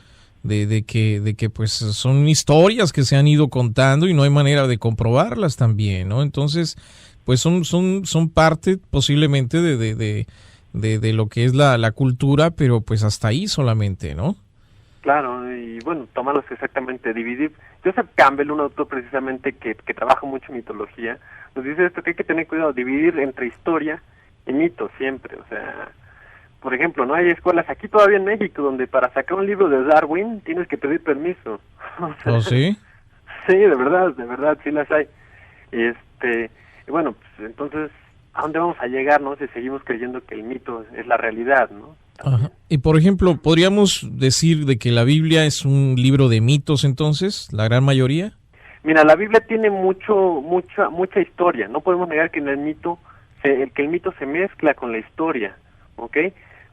Speaker 2: de que pues son historias que se han ido contando y no hay manera de comprobarlas también, ¿no? Entonces, pues son parte posiblemente de lo que es la cultura, pero pues hasta ahí solamente, ¿no?
Speaker 3: Claro, y bueno, tomarlos exactamente, dividir. Joseph Campbell, un autor precisamente que trabaja mucho en mitología, nos dice esto, que hay que tener cuidado, dividir entre historia y mito siempre. O sea, por ejemplo, no hay escuelas aquí todavía en México donde para sacar un libro de Darwin tienes que pedir permiso. O sea,
Speaker 2: ¿Oh, sí?
Speaker 3: sí, de verdad, sí las hay. Y bueno, pues entonces, ¿a dónde vamos a llegar, no? Si seguimos creyendo que el mito es la realidad, ¿no?
Speaker 2: Ajá. Y por ejemplo, ¿podríamos decir de que la Biblia es un libro de mitos entonces, la gran mayoría?
Speaker 3: Mira, la Biblia tiene mucha historia. No podemos negar que en el mito, que el mito se mezcla con la historia, ¿ok?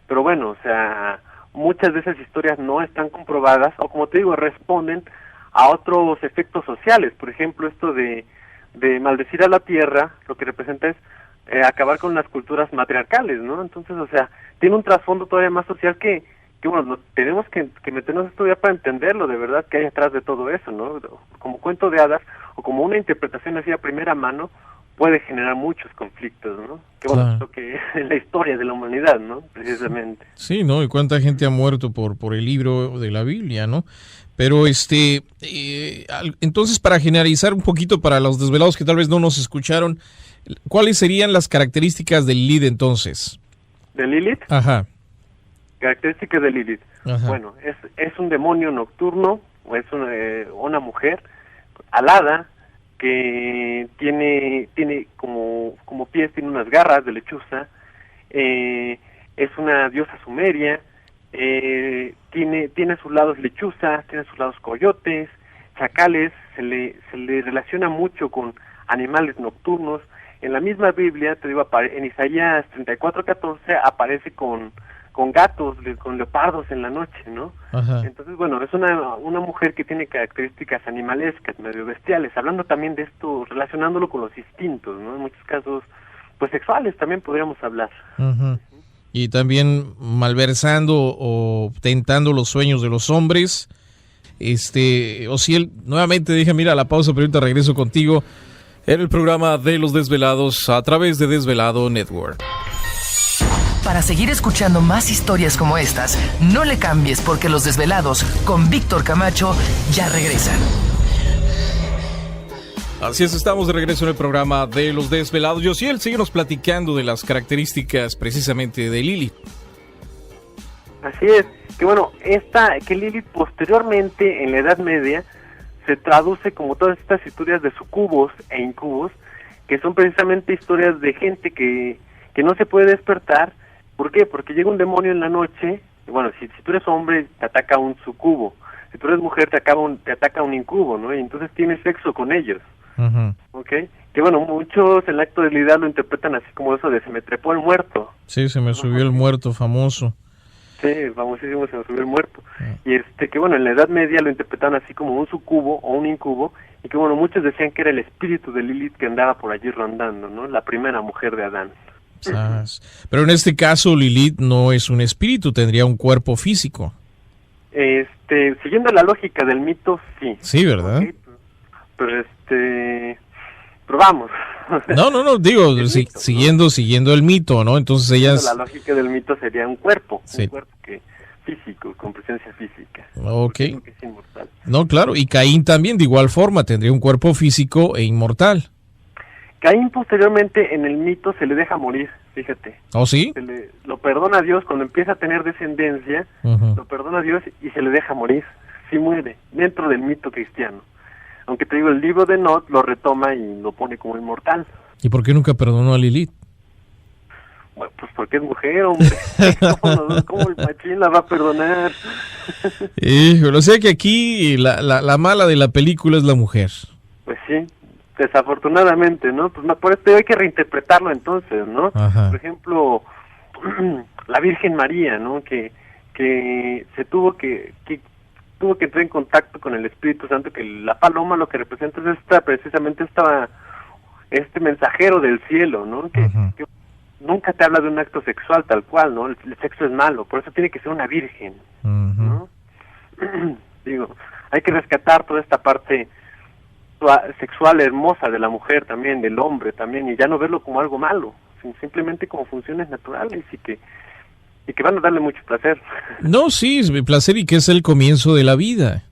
Speaker 3: Pero bueno, o sea, muchas de esas historias no están comprobadas, o como te digo, responden a otros efectos sociales. Por ejemplo, esto de maldecir a la tierra, lo que representa es acabar con las culturas matriarcales, ¿no? Entonces, o sea, tiene un trasfondo todavía más social que bueno, tenemos que meternos a estudiar para entenderlo de verdad que hay atrás de todo eso, ¿no? Como cuento de hadas o como una interpretación así a primera mano puede generar muchos conflictos, ¿no? Que bueno,
Speaker 2: Claro.
Speaker 3: es lo que es la historia de la humanidad, ¿no? Precisamente.
Speaker 2: Sí, ¿no? Y cuánta gente ha muerto por el libro de la Biblia, ¿no? Pero entonces para generalizar un poquito para los desvelados que tal vez no nos escucharon, ¿cuáles serían las características del Lilith entonces?
Speaker 3: ¿De Lilith?
Speaker 2: Ajá.
Speaker 3: Características de Lilith.
Speaker 2: Ajá.
Speaker 3: Bueno, es un demonio nocturno, o es una mujer alada que tiene como pies, tiene unas garras de lechuza, es una diosa sumeria, tiene sus lados lechuzas, tiene sus lados coyotes, chacales, se le relaciona mucho con animales nocturnos. En la misma Biblia, te digo, en Isaías 34:14 aparece con gatos, con leopardos en la noche, ¿no?
Speaker 2: Ajá.
Speaker 3: Entonces, bueno, es una mujer que tiene características animalescas, medio bestiales, hablando también de esto, relacionándolo con los instintos, ¿no? En muchos casos, pues sexuales también podríamos hablar.
Speaker 2: Ajá. Y también malversando o tentando los sueños de los hombres. Osiel, nuevamente dije, mira, la pausa, pero ahorita regreso contigo en el programa de Los Desvelados a través de Desvelado Network.
Speaker 1: Para seguir escuchando más historias como estas, no le cambies porque Los Desvelados con Víctor Camacho ya regresan.
Speaker 2: Así es, estamos de regreso en el programa de Los Desvelados. Yosiel, síguenos platicando de las características precisamente de Lilith.
Speaker 3: Así es, que bueno, que Lilith posteriormente en la Edad Media se traduce como todas estas historias de sucubos e incubos, que son precisamente historias de gente que no se puede despertar. ¿Por qué? Porque llega un demonio en la noche, y bueno, si tú eres hombre, te ataca un sucubo, si tú eres mujer, te ataca un incubo, ¿no? Y entonces tienes sexo con ellos,
Speaker 2: Ajá.
Speaker 3: ¿ok? Que bueno, muchos en el acto de Lilith lo interpretan así como eso de se me trepó el muerto.
Speaker 2: Sí, se me subió el muerto famoso.
Speaker 3: Sí, famosísimo, se me subió el muerto. Y que bueno, en la Edad Media lo interpretaban así como un sucubo o un incubo, y que bueno, muchos decían que era el espíritu de Lilith que andaba por allí rondando, ¿no? La primera mujer de Adán.
Speaker 2: Pero en este caso Lilith no es un espíritu, tendría un cuerpo físico.
Speaker 3: Siguiendo la lógica del mito, sí.
Speaker 2: Sí, ¿verdad?
Speaker 3: Okay, pero pero vamos.
Speaker 2: No, digo, siguiendo el mito, ¿no? Entonces ellas...
Speaker 3: La lógica del mito sería un cuerpo,
Speaker 2: sí.
Speaker 3: Un cuerpo físico, con presencia física.
Speaker 2: Ok.
Speaker 3: Que es inmortal.
Speaker 2: No, claro, y Caín también de igual forma tendría un cuerpo físico e inmortal.
Speaker 3: Caín posteriormente en el mito se le deja morir, fíjate.
Speaker 2: ¿Oh, sí?
Speaker 3: Lo perdona a Dios cuando empieza a tener descendencia, lo perdona a Dios y se le deja morir. Sí muere, dentro del mito cristiano. Aunque te digo, el libro de Enoch lo retoma y lo pone como inmortal.
Speaker 2: ¿Y por qué nunca perdonó a Lilith?
Speaker 3: Bueno, pues porque es mujer, hombre. ¿Cómo el machín la va a perdonar?
Speaker 2: Híjole, o sea que aquí la mala de la película es la mujer.
Speaker 3: Pues sí, desafortunadamente, ¿no? Pues por esto hay que reinterpretarlo entonces, ¿no?
Speaker 2: Ajá.
Speaker 3: Por ejemplo, la Virgen María, ¿no? Que se tuvo que entrar en contacto con el Espíritu Santo, que la paloma lo que representa es precisamente este mensajero del cielo, ¿no? Que nunca te habla de un acto sexual tal cual, ¿no? El sexo es malo, por eso tiene que ser una virgen, ¿no? Digo, hay que rescatar toda esta parte sexual hermosa de la mujer también, del hombre también, y ya no verlo como algo malo, simplemente como funciones naturales, y que y que van a darle mucho placer.
Speaker 2: No, sí, es placer y que es el comienzo de la vida.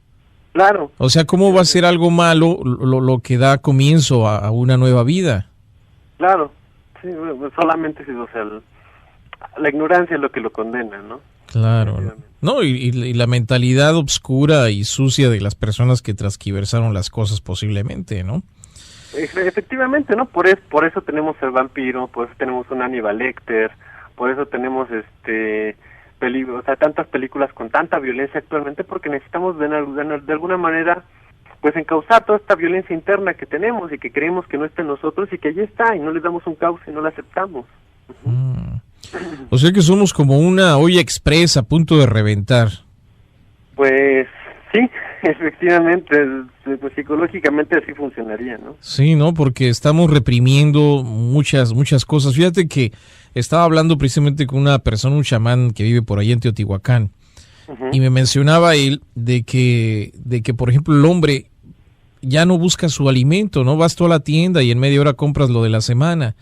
Speaker 3: Claro.
Speaker 2: O sea, ¿cómo va a ser algo malo lo que da comienzo a una nueva vida?
Speaker 3: Claro, sí, solamente o sea, la ignorancia es lo que lo condena, ¿no?
Speaker 2: Claro, no, y la mentalidad obscura y sucia de las personas que transquiversaron las cosas posiblemente, ¿no?
Speaker 3: Efectivamente, ¿no? Por eso tenemos el vampiro, por eso tenemos un Hannibal Lecter, por eso tenemos o sea, tantas películas con tanta violencia actualmente, porque necesitamos de alguna manera pues encauzar toda esta violencia interna que tenemos y que creemos que no está en nosotros y que allí está y no le damos un cauce y no la aceptamos.
Speaker 2: O sea que somos como una olla express a punto de reventar.
Speaker 3: Pues sí, efectivamente, pues psicológicamente así funcionaría, ¿no?
Speaker 2: Sí, ¿no? Porque estamos reprimiendo muchas cosas. Fíjate que estaba hablando precisamente con una persona, un chamán que vive por allá en Teotihuacán, y me mencionaba él de que, por ejemplo, el hombre ya no busca su alimento, ¿no? Vas tú a la tienda y en media hora compras lo de la semana.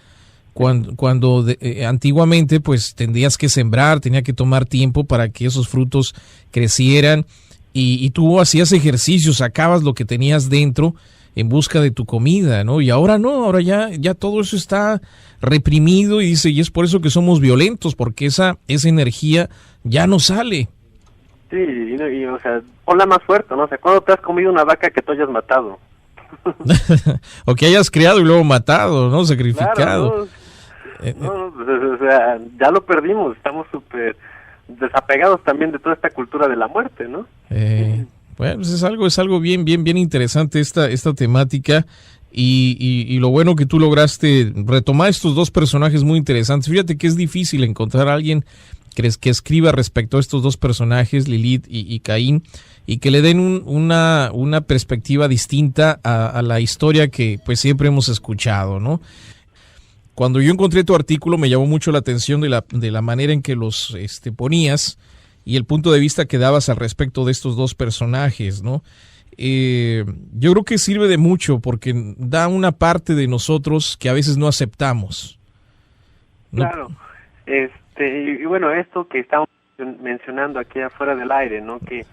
Speaker 2: Cuando antiguamente pues tendrías que sembrar, tenía que tomar tiempo para que esos frutos crecieran y tú hacías ejercicio, sacabas lo que tenías dentro en busca de tu comida, ¿no? Y ahora no, ahora ya todo eso está reprimido y dice, y es por eso que somos violentos, porque esa energía ya no sale.
Speaker 3: Sí, y o sea, ponla más fuerte, ¿no? O sea, ¿cuándo te has comido una vaca que tú hayas matado?
Speaker 2: O que hayas criado y luego matado, ¿no? Sacrificado.
Speaker 3: Claro, no, pues, o sea, ya lo perdimos, estamos súper desapegados también de toda esta cultura de la muerte, ¿no?
Speaker 2: Bueno, pues es algo bien interesante esta temática y lo bueno que tú lograste retomar estos dos personajes muy interesantes. Fíjate que es difícil encontrar a alguien que escriba respecto a estos dos personajes, Lilith y Caín, y que le den una perspectiva distinta a la historia que pues siempre hemos escuchado, ¿no? Cuando yo encontré tu artículo me llamó mucho la atención de la manera en que los ponías y el punto de vista que dabas al respecto de estos dos personajes, ¿no? Yo creo que sirve de mucho porque da una parte de nosotros que a veces no aceptamos, ¿no?
Speaker 3: Claro, y bueno, esto que estamos mencionando aquí afuera del aire, ¿no? Que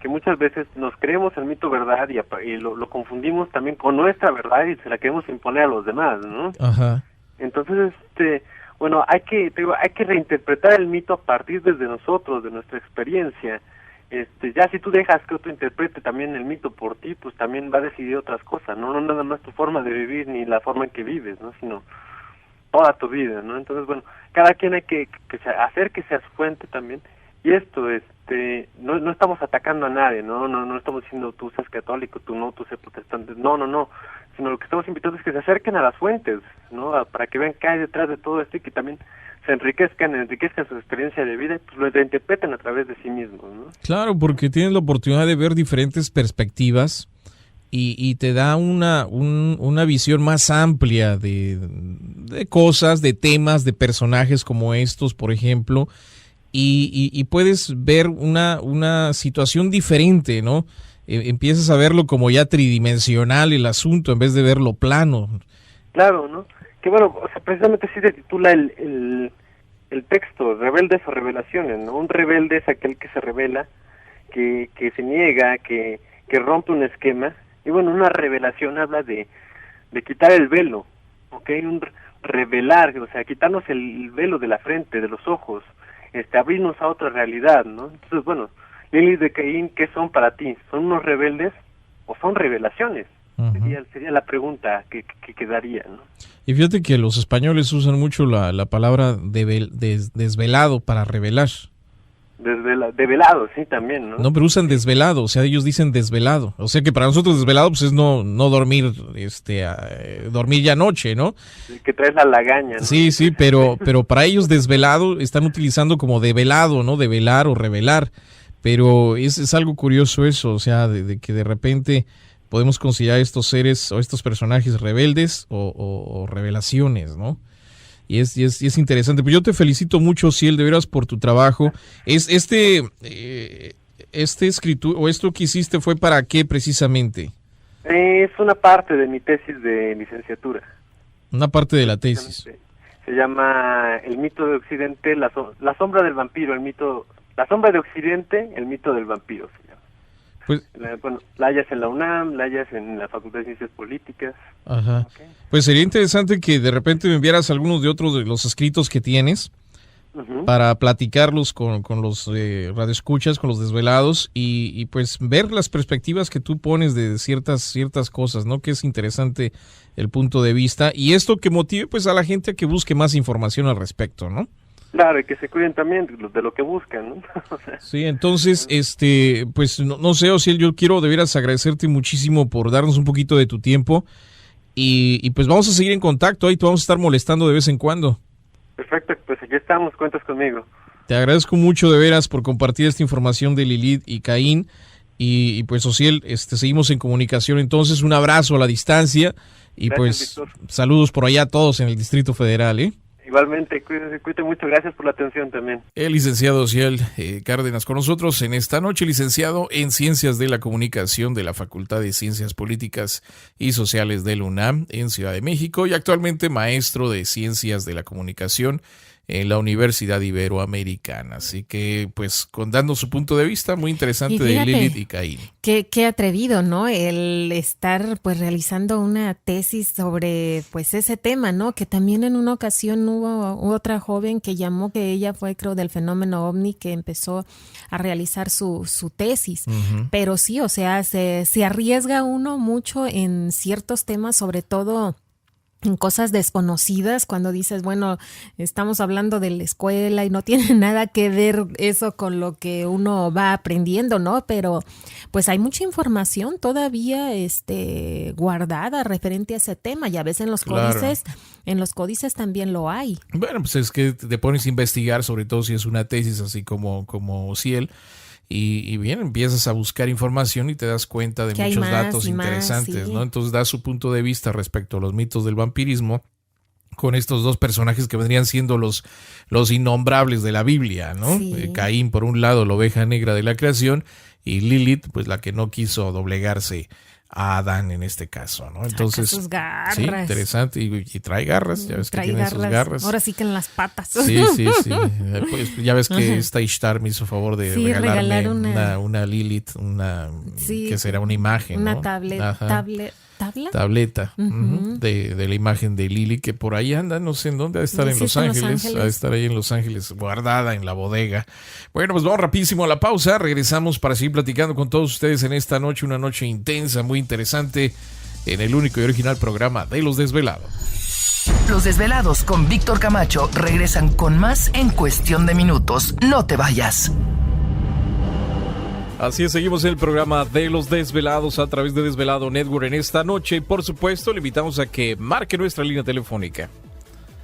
Speaker 3: muchas veces nos creemos el mito verdad y lo confundimos también con nuestra verdad y se la queremos imponer a los demás, ¿no?
Speaker 2: Ajá.
Speaker 3: Entonces, bueno, hay que reinterpretar el mito a partir desde nosotros, de nuestra experiencia. Ya si tú dejas que otro interprete también el mito por ti, pues también va a decidir otras cosas, no nada más tu forma de vivir ni la forma en que vives, ¿no? Sino toda tu vida, ¿no? Entonces, bueno, cada quien hay que hacer que sea su fuente también. Y esto, no estamos atacando a nadie, no estamos diciendo tú seas católico, tú seas protestante, no, sino lo que estamos invitando es que se acerquen a las fuentes, ¿no? Para que vean qué hay detrás de todo esto y que también se enriquezcan su experiencia de vida y pues lo interpreten a través de sí mismos, ¿no?
Speaker 2: Claro, porque tienes la oportunidad de ver diferentes perspectivas y te da una visión más amplia de cosas, de temas, de personajes como estos, por ejemplo, y puedes ver una situación diferente, ¿no? Empiezas a verlo como ya tridimensional el asunto en vez de verlo plano.
Speaker 3: Claro, ¿no? Que bueno, o sea, precisamente así se titula el texto, Rebeldes o Revelaciones, ¿no? Un rebelde es aquel que se revela, que se niega, que rompe un esquema. Y bueno, una revelación habla de quitar el velo, ¿ok? Un revelar, o sea, quitarnos el velo de la frente, de los ojos, abrirnos a otra realidad, ¿no? Entonces, bueno, Lilith de Caín, ¿qué son para ti? ¿Son unos rebeldes o son revelaciones? Uh-huh. Sería la pregunta que quedaría, ¿no?
Speaker 2: Y fíjate que los españoles usan mucho la palabra desvelado para revelar.
Speaker 3: Develado, sí, también, ¿no?
Speaker 2: No, pero usan desvelado, o sea, ellos dicen desvelado. O sea que para nosotros desvelado pues es no dormir, dormir ya noche, ¿no?
Speaker 3: Que traes la lagaña, ¿no?
Speaker 2: Sí, pero para ellos desvelado están utilizando como develado, ¿no? Develar o revelar. Pero es algo curioso eso, o sea, de que de repente podemos considerar estos seres o estos personajes rebeldes o revelaciones, ¿no? Y es interesante. Pues yo te felicito mucho, Ciel, de veras por tu trabajo. Este escritura o esto que hiciste fue para qué precisamente?
Speaker 3: Es una parte de mi tesis de licenciatura.
Speaker 2: Una parte de la tesis.
Speaker 3: Sí, Se llama El mito de Occidente, la sombra del vampiro, la sombra de Occidente, el mito del vampiro se llama.
Speaker 2: Pues,
Speaker 3: la hallas en la UNAM, la hallas en la Facultad de Ciencias Políticas.
Speaker 2: Ajá. Okay. Pues sería interesante que de repente me enviaras algunos de otros de los escritos que tienes para platicarlos con los radioescuchas, con los desvelados y pues ver las perspectivas que tú pones de ciertas cosas, ¿no? Que es interesante el punto de vista y esto que motive pues a la gente a que busque más información al respecto, ¿no?
Speaker 3: Claro, y que se cuiden también de lo que buscan, ¿no? O sea,
Speaker 2: sí, entonces, pues no sé, Osiel, yo quiero de veras agradecerte muchísimo por darnos un poquito de tu tiempo y pues vamos a seguir en contacto, ahí te vamos a estar molestando de vez en cuando.
Speaker 3: Perfecto, pues aquí estamos, cuentas conmigo.
Speaker 2: Te agradezco mucho de veras por compartir esta información de Lilith y Caín y pues Osiel, seguimos en comunicación, entonces un abrazo a la distancia y gracias, pues Víctor. Saludos por allá a todos en el Distrito Federal, ¿eh?
Speaker 3: Igualmente, cuídate mucho, gracias por la atención también.
Speaker 2: El licenciado Osiel Cárdenas con nosotros en esta noche, licenciado en Ciencias de la Comunicación de la Facultad de Ciencias Políticas y Sociales de la UNAM en Ciudad de México y actualmente maestro de Ciencias de la Comunicación en la Universidad Iberoamericana. Así que, pues, dando su punto de vista muy interesante de Lilith y Caín.
Speaker 4: Qué atrevido, ¿no? El estar, pues, realizando una tesis sobre, pues, ese tema, ¿no? Que también en una ocasión hubo otra joven que llamó, que ella fue, creo, del fenómeno ovni, que empezó a realizar su tesis. Uh-huh. Pero sí, o sea, se arriesga uno mucho en ciertos temas, sobre todo en cosas desconocidas, cuando dices, bueno, estamos hablando de la escuela y no tiene nada que ver eso con lo que uno va aprendiendo, ¿no? Pero pues hay mucha información todavía guardada referente a ese tema y a veces en los códices también lo hay.
Speaker 2: Bueno, pues es que te pones a investigar, sobre todo si es una tesis así como Ociel. Y bien, empiezas a buscar información y te das cuenta de muchos datos interesantes, sí. ¿no? Entonces da su punto de vista respecto a los mitos del vampirismo con estos dos personajes que vendrían siendo los innombrables de la Biblia, ¿no? Sí. Caín, por un lado, la oveja negra de la creación, y Lilith, pues la que no quiso doblegarse a Adán en este caso, ¿no? Entonces,
Speaker 4: sus garras.
Speaker 2: Sí, interesante, y trae garras, ya ves que tiene sus garras.
Speaker 4: Ahora sí que en las patas.
Speaker 2: Sí. Pues ya ves que esta Ishtar me hizo favor de regalarme una Lilith, que será una imagen,
Speaker 4: una
Speaker 2: ¿no?
Speaker 4: Tableta
Speaker 2: uh-huh. de la imagen de Lili, que por ahí anda, no sé en dónde, ha de estar en Los Ángeles, ha de estar ahí en Los Ángeles, guardada en la bodega. Bueno, pues vamos rapidísimo a la pausa, regresamos para seguir platicando con todos ustedes en esta noche, una noche intensa, muy interesante, en el único y original programa de Los Desvelados.
Speaker 1: Los Desvelados con Víctor Camacho regresan con más en cuestión de minutos. No te vayas.
Speaker 2: Así es, seguimos en el programa de Los Desvelados a través de Desvelado Network en esta noche. Y por supuesto, le invitamos a que marque nuestra línea telefónica.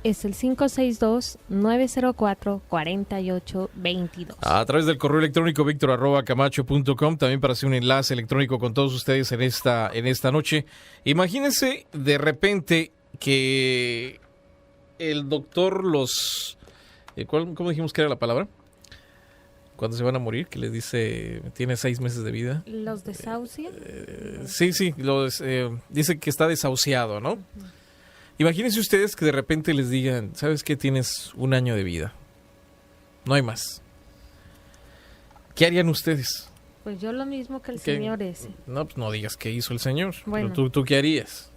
Speaker 5: Es el 562-904-4822.
Speaker 2: A través del correo electrónico victor@camacho.com, también para hacer un enlace electrónico con todos ustedes en esta noche. Imagínense de repente que el doctor ¿cómo dijimos que era la palabra? Cuando se van a morir, que les dice, tiene 6 meses de vida.
Speaker 5: ¿Los desahucia?
Speaker 2: Sí, dice que está desahuciado, ¿no? Uh-huh. Imagínense ustedes que de repente les digan, ¿sabes qué? Tienes 1 año de vida. No hay más. ¿Qué harían ustedes?
Speaker 5: Pues yo lo mismo que el señor ese.
Speaker 2: No, pues no digas qué hizo el señor.
Speaker 5: Bueno,
Speaker 2: pero ¿tú qué harías?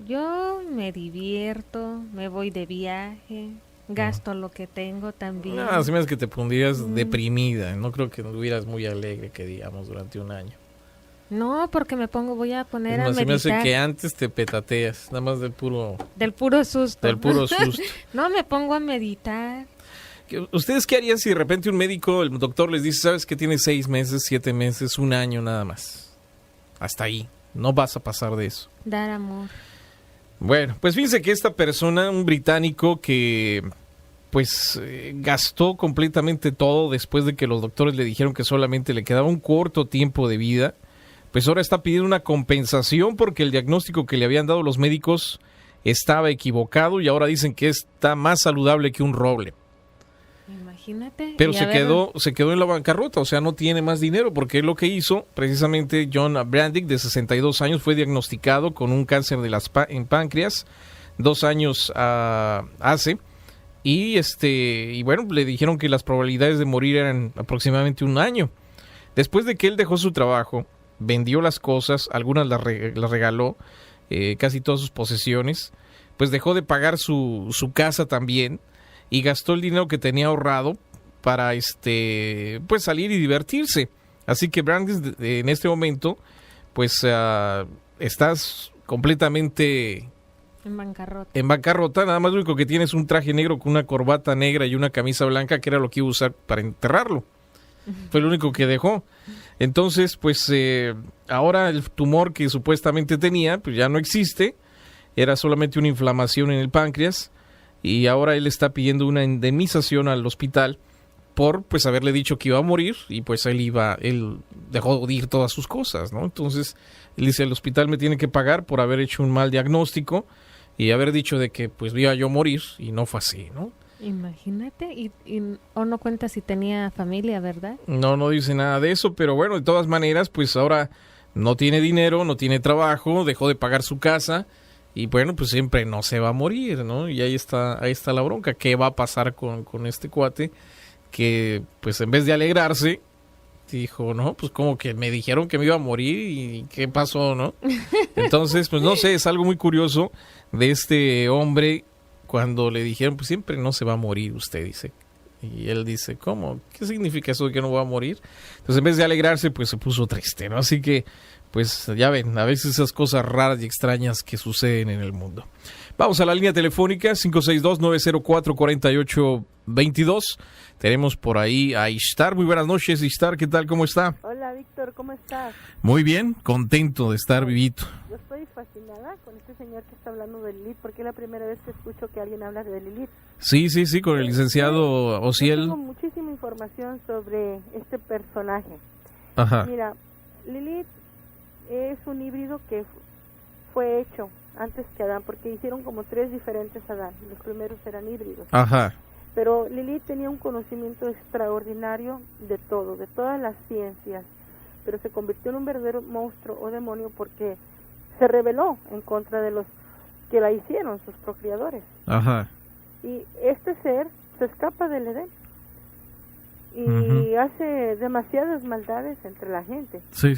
Speaker 5: Yo me divierto, me voy de viaje, gasto lo que tengo también.
Speaker 2: No, se me hace que te pondrías deprimida. No creo que estuvieras muy alegre, que digamos, durante 1 año.
Speaker 5: No, porque voy a poner a meditar.
Speaker 2: Se me hace que antes te petateas, nada más del puro susto.
Speaker 5: Del puro susto. No, me pongo a meditar.
Speaker 2: ¿Ustedes qué harían si de repente un médico, el doctor les dice, sabes que tienes 6 meses, 7 meses, 1 año nada más? Hasta ahí. No vas a pasar de eso.
Speaker 5: Dar amor.
Speaker 2: Bueno, pues fíjense que esta persona, un británico que pues gastó completamente todo después de que los doctores le dijeron que solamente le quedaba un corto tiempo de vida, pues ahora está pidiendo una compensación porque el diagnóstico que le habían dado los médicos estaba equivocado y ahora dicen que está más saludable que un roble.
Speaker 5: Imagínate.
Speaker 2: Pero se quedó en la bancarrota, o sea, no tiene más dinero, porque lo que hizo, precisamente John Brandick, de 62 años, fue diagnosticado con un cáncer en páncreas 2 años hace, y bueno, le dijeron que las probabilidades de morir eran aproximadamente 1 año. Después de que él dejó su trabajo, vendió las cosas, algunas las regaló, casi todas sus posesiones, pues dejó de pagar su casa también y gastó el dinero que tenía ahorrado para pues salir y divertirse. Así que Brandis, en este momento, pues estás completamente en bancarrota. Nada más lo único que tiene es un traje negro con una corbata negra y una camisa blanca, que era lo que iba a usar para enterrarlo. Fue lo único que dejó. Entonces, pues ahora el tumor que supuestamente tenía, pues ya no existe. Era solamente una inflamación en el páncreas. Y ahora él está pidiendo una indemnización al hospital por pues haberle dicho que iba a morir. Y pues él dejó de ir todas sus cosas, ¿no? Entonces, él dice, el hospital me tiene que pagar por haber hecho un mal diagnóstico y haber dicho de que pues iba yo a morir, y no fue así, ¿no?
Speaker 5: Imagínate, o no cuenta si tenía familia, ¿verdad?
Speaker 2: No dice nada de eso, pero bueno, de todas maneras, pues ahora no tiene dinero, no tiene trabajo, dejó de pagar su casa y bueno, pues siempre no se va a morir, ¿no? Y ahí está la bronca. ¿Qué va a pasar con este cuate? Que pues en vez de alegrarse, dijo, no, pues como que me dijeron que me iba a morir y ¿qué pasó, no? Entonces, pues no sé, es algo muy curioso de este hombre. Cuando le dijeron, pues siempre no se va a morir usted, dice. Y él dice, ¿cómo? ¿Qué significa eso de que no va a morir? Entonces, en vez de alegrarse, pues se puso triste, ¿no? Así que, pues ya ven, a veces esas cosas raras y extrañas que suceden en el mundo. Vamos a la línea telefónica, 562-904-4822. Tenemos por ahí a Ishtar. Muy buenas noches, Ishtar, ¿qué tal? ¿Cómo está?
Speaker 6: Hola, Víctor, ¿cómo estás?
Speaker 2: Muy bien, contento de estar vivito.
Speaker 6: Yo estoy fascinada con este señor que está hablando de Lilith, porque es la primera vez que escucho que alguien habla de Lilith.
Speaker 2: Sí, con el licenciado Ociel.
Speaker 6: Tengo muchísima información sobre este personaje.
Speaker 2: Ajá.
Speaker 6: Mira, Lilith es un híbrido que fue hecho antes que Adán, porque hicieron como 3 diferentes Adán. Los primeros eran híbridos.
Speaker 2: Ajá.
Speaker 6: Pero Lilith tenía un conocimiento extraordinario de todo, de todas las ciencias, pero se convirtió en un verdadero monstruo o demonio porque se rebeló en contra de los que la hicieron, sus procreadores.
Speaker 2: Ajá.
Speaker 6: Y este ser se escapa del Edén y hace demasiadas maldades entre la gente.
Speaker 2: Sí.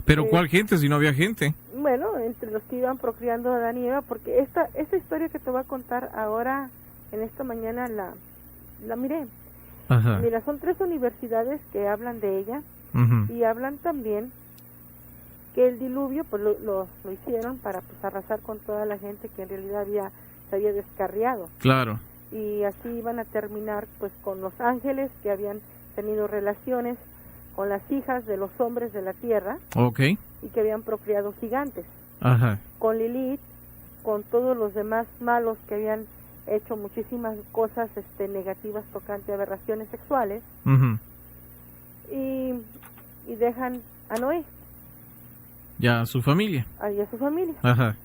Speaker 2: ¿Pero cuál gente si no había gente?
Speaker 6: Bueno, entre los que iban procreando a Adán y Eva, porque esta historia que te voy a contar ahora, en esta mañana la miré.
Speaker 2: Ajá.
Speaker 6: Mira, son 3 universidades que hablan de ella y hablan también que el diluvio pues lo hicieron para pues arrasar con toda la gente que en realidad se había descarriado.
Speaker 2: Claro.
Speaker 6: Y así iban a terminar pues con los ángeles que habían tenido relaciones con las hijas de los hombres de la tierra.
Speaker 2: Okay.
Speaker 6: Y que habían procreado gigantes.
Speaker 2: Ajá.
Speaker 6: Con Lilith, con todos los demás malos que habían hecho muchísimas cosas negativas tocante a aberraciones sexuales. Y dejan a Noé.
Speaker 2: Ya, a su familia.
Speaker 6: Ahí a su familia.
Speaker 2: Ajá.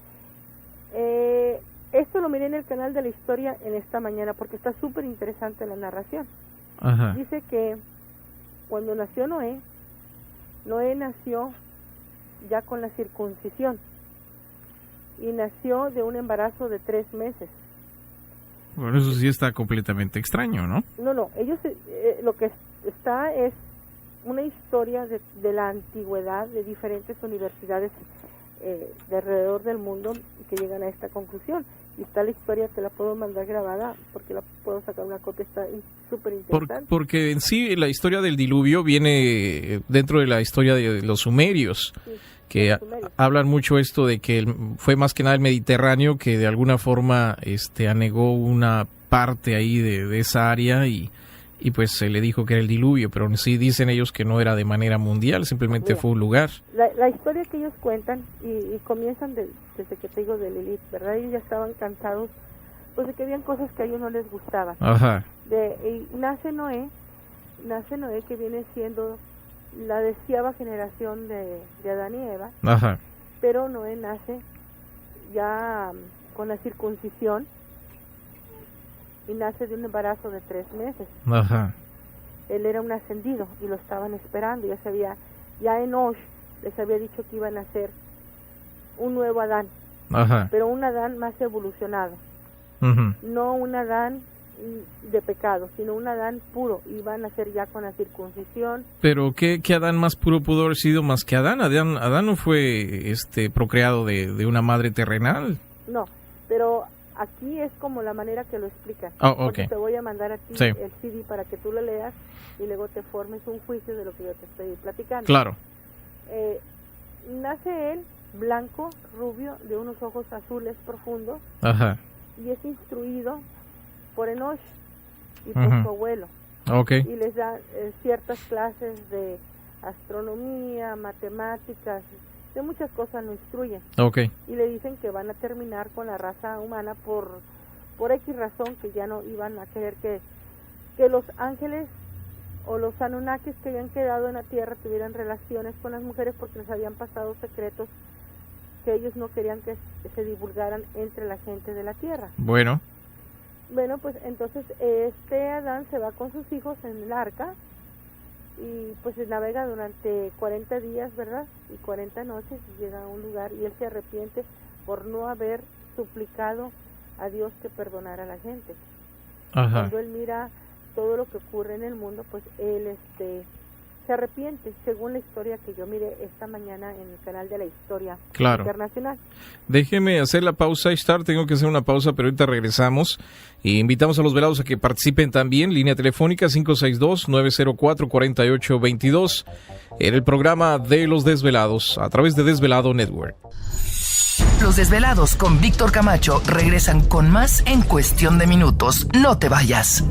Speaker 6: Esto lo miré en el canal de la historia en esta mañana porque está súper interesante la narración.
Speaker 2: Ajá.
Speaker 6: Dice que cuando nació Noé nació ya con la circuncisión y nació de un embarazo de 3 meses.
Speaker 2: Bueno, eso sí está completamente extraño, ¿no?
Speaker 6: No, ellos lo que está es una historia de la antigüedad de diferentes universidades de alrededor del mundo que llegan a esta conclusión. Y está la historia, te la puedo mandar grabada porque la puedo sacar una copia, está súper interesante.
Speaker 2: Porque en sí la historia del diluvio viene dentro de la historia de los sumerios, sí, que hablan mucho esto de que fue más que nada el Mediterráneo que de alguna forma anegó una parte ahí de esa área y pues se le dijo que era el diluvio, pero en sí dicen ellos que no era de manera mundial, simplemente fue un lugar.
Speaker 6: La historia que ellos cuentan y comienzan desde que te digo de Lilith, ¿verdad? Ellos ya estaban cansados pues de que habían cosas que a ellos no les gustaban.
Speaker 2: Ajá.
Speaker 6: Y nace Noé que viene siendo la 10ª generación de Adán y Eva.
Speaker 2: Ajá.
Speaker 6: Pero Noé nace ya con la circuncisión y nace de un embarazo de 3 meses.
Speaker 2: Ajá.
Speaker 6: Él era un ascendido y lo estaban esperando. Ya Enosh les había dicho que iban a ser un nuevo Adán.
Speaker 2: Ajá.
Speaker 6: Pero un Adán más evolucionado.
Speaker 2: Uh-huh.
Speaker 6: No un Adán de pecado, sino un Adán puro, y van a ser ya con la circuncisión.
Speaker 2: Pero ¿qué Adán más puro pudo haber sido más que Adán? Adán no fue procreado de una madre terrenal.
Speaker 6: No, pero aquí es como la manera que lo explica.
Speaker 2: Okay.
Speaker 6: Te voy a mandar a ti el CD para que tú lo leas y luego te formes un juicio de lo que yo te estoy platicando.
Speaker 2: Claro.
Speaker 6: Nace él blanco, rubio, de unos ojos azules profundos.
Speaker 2: Ajá.
Speaker 6: Y es instruido por Enoch y por su abuelo.
Speaker 2: Okay.
Speaker 6: Y les da ciertas clases de astronomía, matemáticas, de muchas cosas lo instruyen.
Speaker 2: Okay.
Speaker 6: Y le dicen que van a terminar con la raza humana por X razón, que ya no iban a querer que los ángeles o los Anunnakis que habían quedado en la tierra tuvieran relaciones con las mujeres, porque les habían pasado secretos que ellos no querían que se divulgaran entre la gente de la tierra.
Speaker 2: Bueno,
Speaker 6: pues entonces Adán se va con sus hijos en el arca y pues se navega durante 40 días, ¿verdad? Y 40 noches, y llega a un lugar y él se arrepiente por no haber suplicado a Dios que perdonara a la gente.
Speaker 2: Ajá.
Speaker 6: Cuando él mira todo lo que ocurre en el mundo, pues él se arrepiente, según la historia que yo miré esta mañana en el canal de la Historia Internacional.
Speaker 2: Déjeme hacer la pausa, Ishtar, tengo que hacer una pausa, pero ahorita regresamos. Y invitamos a los velados a que participen también, línea telefónica 562-904-4822, en el programa de Los Desvelados, a través de Desvelado Network.
Speaker 1: Los Desvelados con Víctor Camacho regresan con más en cuestión de minutos. No te vayas.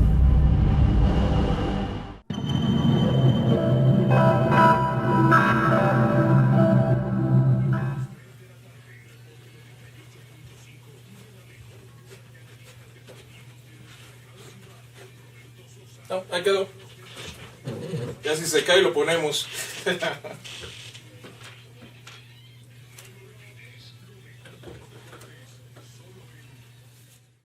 Speaker 2: No, ahí quedó. Ya si se cae lo ponemos.